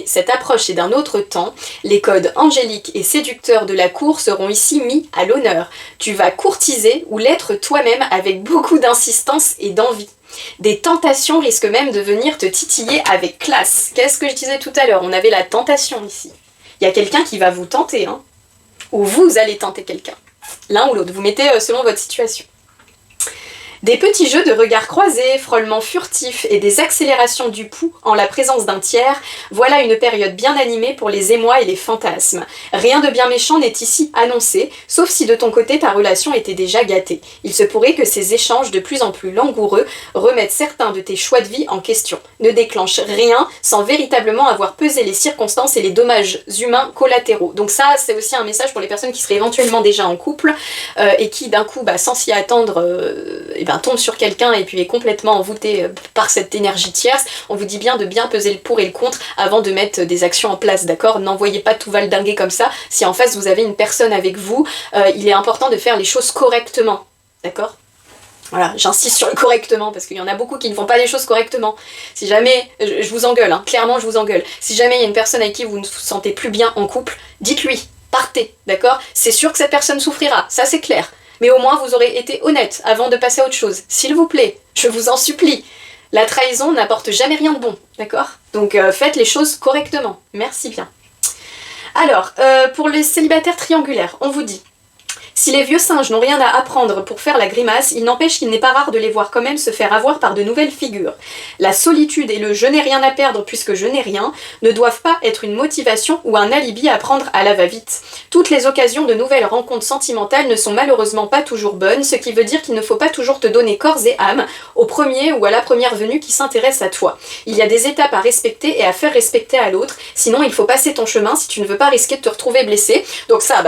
cette approche est d'un autre temps, les codes angéliques et séducteurs de la cour seront ici mis à l'honneur. Tu vas courtiser ou l'être toi-même avec beaucoup d'insistance et d'envie. Des tentations risquent même de venir te titiller avec classe. Qu'est-ce que je disais tout à l'heure? On avait la tentation ici. Il y a quelqu'un qui va vous tenter, hein, ou vous allez tenter quelqu'un. L'un ou l'autre, vous mettez selon votre situation. Des petits jeux de regards croisés, frôlements furtifs et des accélérations du pouls en la présence d'un tiers, voilà une période bien animée pour les émois et les fantasmes. Rien de bien méchant n'est ici annoncé, sauf si de ton côté ta relation était déjà gâtée. Il se pourrait que ces échanges de plus en plus langoureux remettent certains de tes choix de vie en question. Ne déclenche rien sans véritablement avoir pesé les circonstances et les dommages humains collatéraux. Donc ça, c'est aussi un message pour les personnes qui seraient éventuellement déjà en couple et qui d'un coup, sans s'y attendre, tombe sur quelqu'un et puis est complètement envoûté par cette énergie tierce. On vous dit bien de bien peser le pour et le contre avant de mettre des actions en place, d'accord? N'envoyez pas tout valdinguer comme ça. Si en face vous avez une personne avec vous, il est important de faire les choses correctement, d'accord? Voilà, j'insiste sur le correctement parce qu'il y en a beaucoup qui ne font pas les choses correctement. Si jamais, je vous engueule, hein, clairement je vous engueule. Si jamais il y a une personne avec qui vous ne vous sentez plus bien en couple, dites-lui, partez, d'accord? C'est sûr que cette personne souffrira, ça c'est clair. Mais au moins vous aurez été honnête avant de passer à autre chose. S'il vous plaît, je vous en supplie. La trahison n'apporte jamais rien de bon, d'accord? Donc faites les choses correctement. Merci bien. Alors, pour les célibataires triangulaires, on vous dit: si les vieux singes n'ont rien à apprendre pour faire la grimace, il n'empêche qu'il n'est pas rare de les voir quand même se faire avoir par de nouvelles figures. La solitude et le « je n'ai rien à perdre puisque je n'ai rien » ne doivent pas être une motivation ou un alibi à prendre à la va-vite. Toutes les occasions de nouvelles rencontres sentimentales ne sont malheureusement pas toujours bonnes, ce qui veut dire qu'il ne faut pas toujours te donner corps et âme au premier ou à la première venue qui s'intéresse à toi. Il y a des étapes à respecter et à faire respecter à l'autre, sinon il faut passer ton chemin si tu ne veux pas risquer de te retrouver blessé. Donc ça,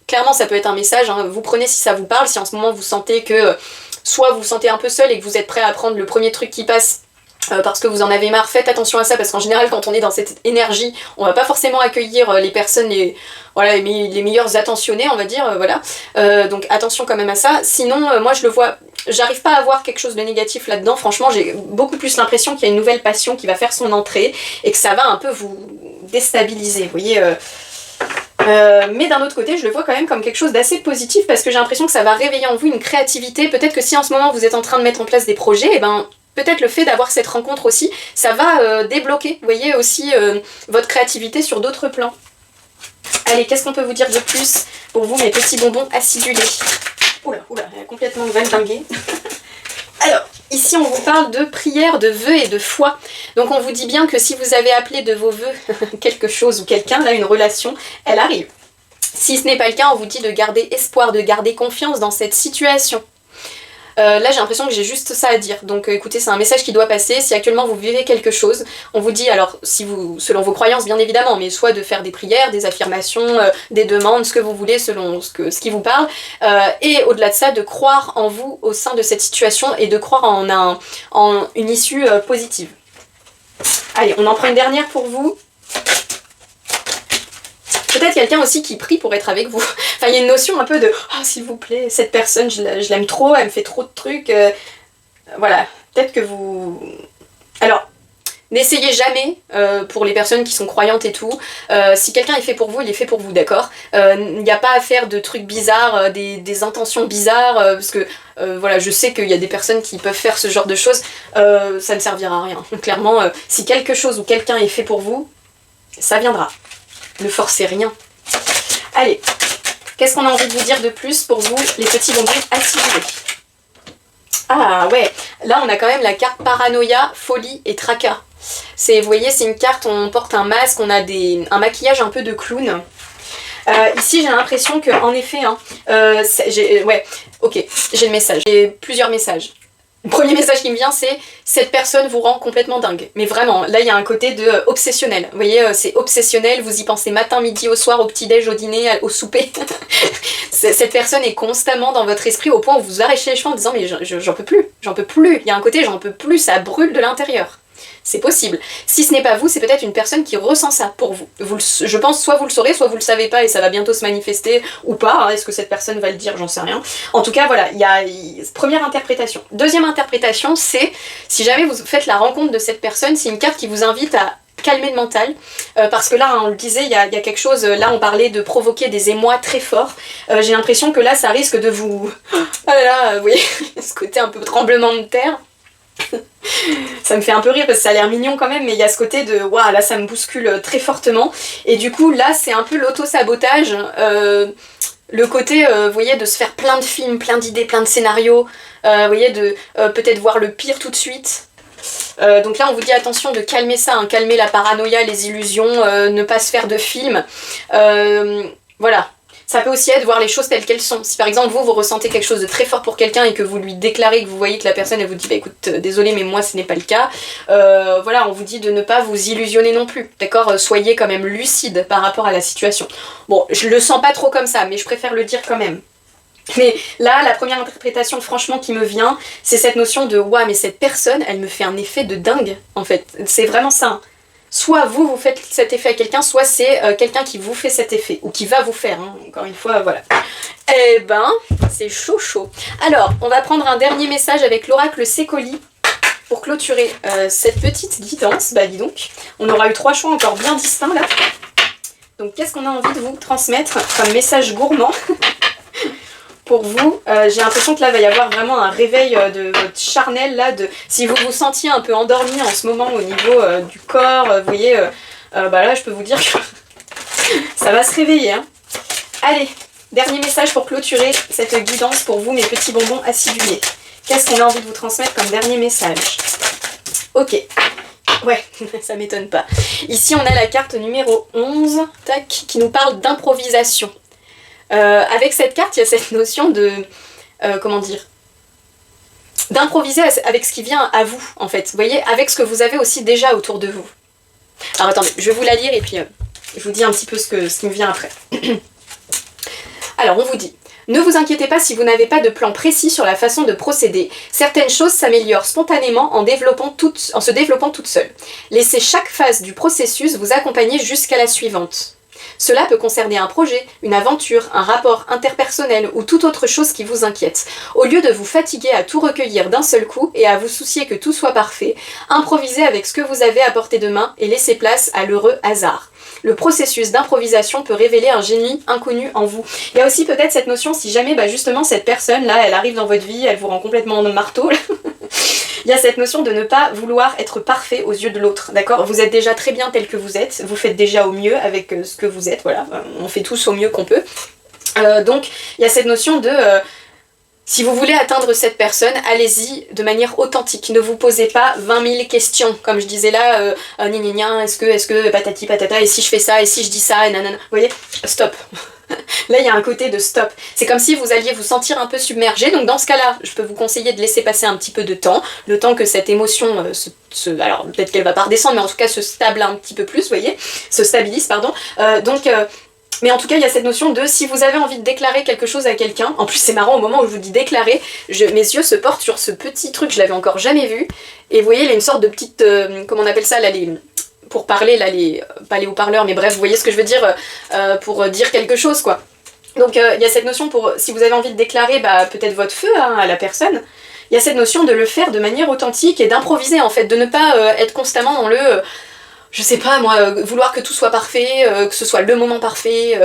clairement, ça peut être un message, hein. Vous prenez si ça vous parle, si en ce moment vous sentez que soit vous vous sentez un peu seul et que vous êtes prêt à prendre le premier truc qui passe parce que vous en avez marre, faites attention à ça parce qu'en général quand on est dans cette énergie, on va pas forcément accueillir les personnes les meilleurs attentionnés, on va dire, voilà. Donc attention quand même à ça. Sinon, moi je le vois, j'arrive pas à voir quelque chose de négatif là-dedans, franchement j'ai beaucoup plus l'impression qu'il y a une nouvelle passion qui va faire son entrée et que ça va un peu vous déstabiliser, vous voyez. Mais d'un autre côté, je le vois quand même comme quelque chose d'assez positif parce que j'ai l'impression que ça va réveiller en vous une créativité. Peut-être que si en ce moment vous êtes en train de mettre en place des projets, peut-être le fait d'avoir cette rencontre aussi, ça va débloquer, vous voyez, aussi votre créativité sur d'autres plans. Allez, qu'est-ce qu'on peut vous dire de plus pour vous, mes petits bonbons acidulés? Oula, elle a complètement valdingué. Alors, ici on vous parle de prière, de vœux et de foi. Donc on vous dit bien que si vous avez appelé de vos vœux quelque chose ou quelqu'un, là une relation, elle arrive. Si ce n'est pas le cas, on vous dit de garder espoir, de garder confiance dans cette situation. Là j'ai l'impression que j'ai juste ça à dire, donc écoutez, c'est un message qui doit passer. Si actuellement vous vivez quelque chose, on vous dit, alors si vous, selon vos croyances bien évidemment, mais soit de faire des prières, des affirmations, des demandes, ce que vous voulez selon ce qui vous parle, et au-delà de ça, de croire en vous au sein de cette situation et de croire en une issue positive. Allez, on en prend une dernière pour vous. Peut-être quelqu'un aussi qui prie pour être avec vous. Enfin, il y a une notion un peu de « Oh, s'il vous plaît, cette personne, je l'aime trop, elle me fait trop de trucs. Voilà, peut-être que vous... Alors, n'essayez jamais, pour les personnes qui sont croyantes et tout, si quelqu'un est fait pour vous, il est fait pour vous, d'accord. Il n'y a pas à faire de trucs bizarres, des intentions bizarres, parce que, voilà, je sais qu'il y a des personnes qui peuvent faire ce genre de choses, ça ne servira à rien. Clairement, si quelque chose ou quelqu'un est fait pour vous, ça viendra. Ne forcez rien. Allez, qu'est-ce qu'on a envie de vous dire de plus pour vous, les petits bonbons acidulés? Ah ouais, là on a quand même la carte paranoïa, folie et tracas. Vous voyez, c'est une carte, on porte un masque, on a un maquillage un peu de clown. Ici j'ai l'impression que, en effet, hein, ouais, ok, j'ai le message, j'ai plusieurs messages. Le premier message qui me vient, c'est « Cette personne vous rend complètement dingue ». Mais vraiment, là il y a un côté de obsessionnel. Vous voyez, c'est obsessionnel, vous y pensez matin, midi, au soir, au petit-déj, au dîner, au souper. Cette personne est constamment dans votre esprit au point où vous arrachez les cheveux en disant « Mais j'en peux plus, j'en peux plus ». Il y a un côté « J'en peux plus », ça brûle de l'intérieur. C'est possible. Si ce n'est pas vous, c'est peut-être une personne qui ressent ça pour vous. Je pense soit vous le saurez, soit vous le savez pas et ça va bientôt se manifester ou pas. Hein. Est-ce que cette personne va le dire? J'en sais rien. En tout cas, voilà, il y a première interprétation. Deuxième interprétation, c'est si jamais vous faites la rencontre de cette personne, c'est une carte qui vous invite à calmer le mental, parce que là, hein, on le disait, il y a quelque chose, là on parlait de provoquer des émois très forts, j'ai l'impression que là ça risque de vous... Ah là là, vous voyez, ce côté un peu tremblement de terre. Ça me fait un peu rire parce que ça a l'air mignon quand même, mais il y a ce côté de waouh, là ça me bouscule très fortement, et du coup là c'est un peu l'auto-sabotage, le côté, vous voyez, de se faire plein de films, plein d'idées, plein de scénarios, vous voyez, de peut-être voir le pire tout de suite. Donc là on vous dit attention de calmer ça, hein, calmer la paranoïa, les illusions, ne pas se faire de films, voilà. Ça peut aussi être voir les choses telles qu'elles sont. Si par exemple vous ressentez quelque chose de très fort pour quelqu'un et que vous lui déclarez, que vous voyez que la personne elle vous dit bah écoute désolé mais moi ce n'est pas le cas, voilà, on vous dit de ne pas vous illusionner non plus, d'accord, soyez quand même lucide par rapport à la situation. Bon, je le sens pas trop comme ça mais je préfère le dire quand même. Mais là, la première interprétation franchement qui me vient, c'est cette notion de ouah mais cette personne elle me fait un effet de dingue en fait, c'est vraiment ça. Soit vous faites cet effet à quelqu'un, soit c'est quelqu'un qui vous fait cet effet, ou qui va vous faire, hein. Encore une fois, voilà. Eh ben, c'est chaud chaud. Alors, on va prendre un dernier message avec l'oracle Sécoli pour clôturer cette petite guidance. Bah dis donc, on aura eu 3 choix encore bien distincts là. Donc qu'est-ce qu'on a envie de vous transmettre comme message gourmand pour vous? J'ai l'impression que là va y avoir vraiment un réveil de votre charnel là, si vous vous sentiez un peu endormi en ce moment au niveau du corps, vous voyez, bah là je peux vous dire que ça va se réveiller, hein. Allez, dernier message pour clôturer cette guidance pour vous mes petits bonbons acidulés. Qu'est-ce qu'on a envie de vous transmettre comme dernier message? Ok, ouais, ça m'étonne pas. Ici on a la carte numéro 11, tac, qui nous parle d'improvisation. Avec cette carte, il y a cette notion de, comment dire, d'improviser avec ce qui vient à vous, en fait. Vous voyez, avec ce que vous avez aussi déjà autour de vous. Alors attendez, je vais vous la lire et puis je vous dis un petit peu ce qui me vient après. Alors, on vous dit, ne vous inquiétez pas si vous n'avez pas de plan précis sur la façon de procéder. Certaines choses s'améliorent spontanément en se développant toutes seules. Laissez chaque phase du processus vous accompagner jusqu'à la suivante. Cela peut concerner un projet, une aventure, un rapport interpersonnel ou toute autre chose qui vous inquiète. Au lieu de vous fatiguer à tout recueillir d'un seul coup et à vous soucier que tout soit parfait, improvisez avec ce que vous avez à portée de main et laissez place à l'heureux hasard. Le processus d'improvisation peut révéler un génie inconnu en vous. Il y a aussi peut-être cette notion, si jamais justement cette personne-là, elle arrive dans votre vie, elle vous rend complètement marteau, là. Il y a cette notion de ne pas vouloir être parfait aux yeux de l'autre, d'accord? Vous êtes déjà très bien tel que vous êtes, vous faites déjà au mieux avec ce que vous êtes, voilà, on fait tous au mieux qu'on peut. Donc il y a cette notion de... si vous voulez atteindre cette personne, allez-y de manière authentique. Ne vous posez pas 20 000 questions. Comme je disais là, est-ce que, patati patata, et si je fais ça, et si je dis ça, et nanana. Vous voyez, stop. Là, il y a un côté de stop. C'est comme si vous alliez vous sentir un peu submergé. Donc dans ce cas-là, je peux vous conseiller de laisser passer un petit peu de temps. Le temps que cette émotion alors peut-être qu'elle va pas redescendre, mais en tout cas se stable un petit peu plus, vous voyez. Se stabilise, pardon. Mais en tout cas, il y a cette notion de si vous avez envie de déclarer quelque chose à quelqu'un, en plus c'est marrant, au moment où je vous dis déclarer, mes yeux se portent sur ce petit truc, je l'avais encore jamais vu, et vous voyez, il y a une sorte de petite, comment on appelle ça là, pour parler, là, pas les haut-parleurs, mais bref, vous voyez ce que je veux dire, pour dire quelque chose, quoi. Donc il y a cette notion pour, si vous avez envie de déclarer peut-être votre feu hein, à la personne, il y a cette notion de le faire de manière authentique et d'improviser en fait, de ne pas être constamment dans le... je sais pas moi, vouloir que tout soit parfait, que ce soit le moment parfait,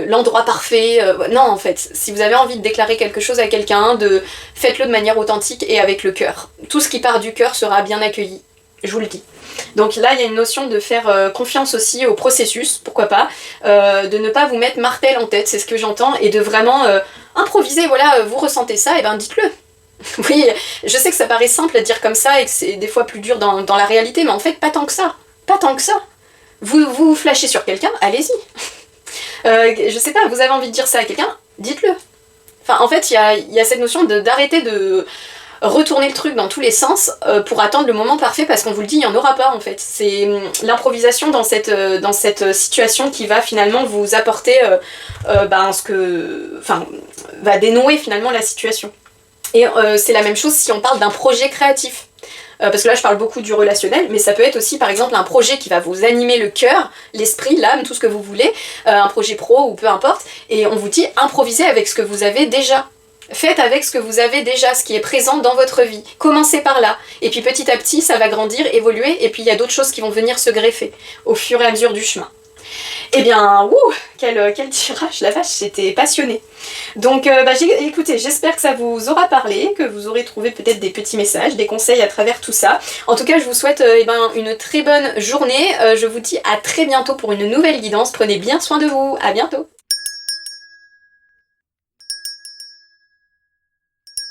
l'endroit parfait. Non en fait, si vous avez envie de déclarer quelque chose à quelqu'un, faites-le de manière authentique et avec le cœur. Tout ce qui part du cœur sera bien accueilli, je vous le dis. Donc là il y a une notion de faire confiance aussi au processus, pourquoi pas, de ne pas vous mettre martel en tête, c'est ce que j'entends, et de vraiment improviser, voilà, vous ressentez ça, et ben dites-le. Oui, je sais que ça paraît simple à dire comme ça et que c'est des fois plus dur dans la réalité, mais en fait pas tant que ça. Pas tant que ça. Vous flashez sur quelqu'un, allez-y. Je sais pas, vous avez envie de dire ça à quelqu'un, dites-le. Enfin, en fait, il y a cette notion d'arrêter de retourner le truc dans tous les sens pour attendre le moment parfait, parce qu'on vous le dit, il n'y en aura pas en fait. C'est l'improvisation dans cette situation qui va finalement vous apporter va dénouer finalement la situation. Et c'est la même chose si on parle d'un projet créatif. Parce que là je parle beaucoup du relationnel, mais ça peut être aussi par exemple un projet qui va vous animer le cœur, l'esprit, l'âme, tout ce que vous voulez, un projet pro ou peu importe, et on vous dit improvisez avec ce que vous avez déjà. Faites avec ce que vous avez déjà, ce qui est présent dans votre vie. Commencez par là, et puis petit à petit ça va grandir, évoluer, et puis il y a d'autres choses qui vont venir se greffer au fur et à mesure du chemin. Eh bien, quel tirage, la vache, j'étais passionnée. Donc, écoutez, j'espère que ça vous aura parlé, que vous aurez trouvé peut-être des petits messages, des conseils à travers tout ça. En tout cas, je vous souhaite une très bonne journée. Je vous dis à très bientôt pour une nouvelle guidance. Prenez bien soin de vous. À bientôt.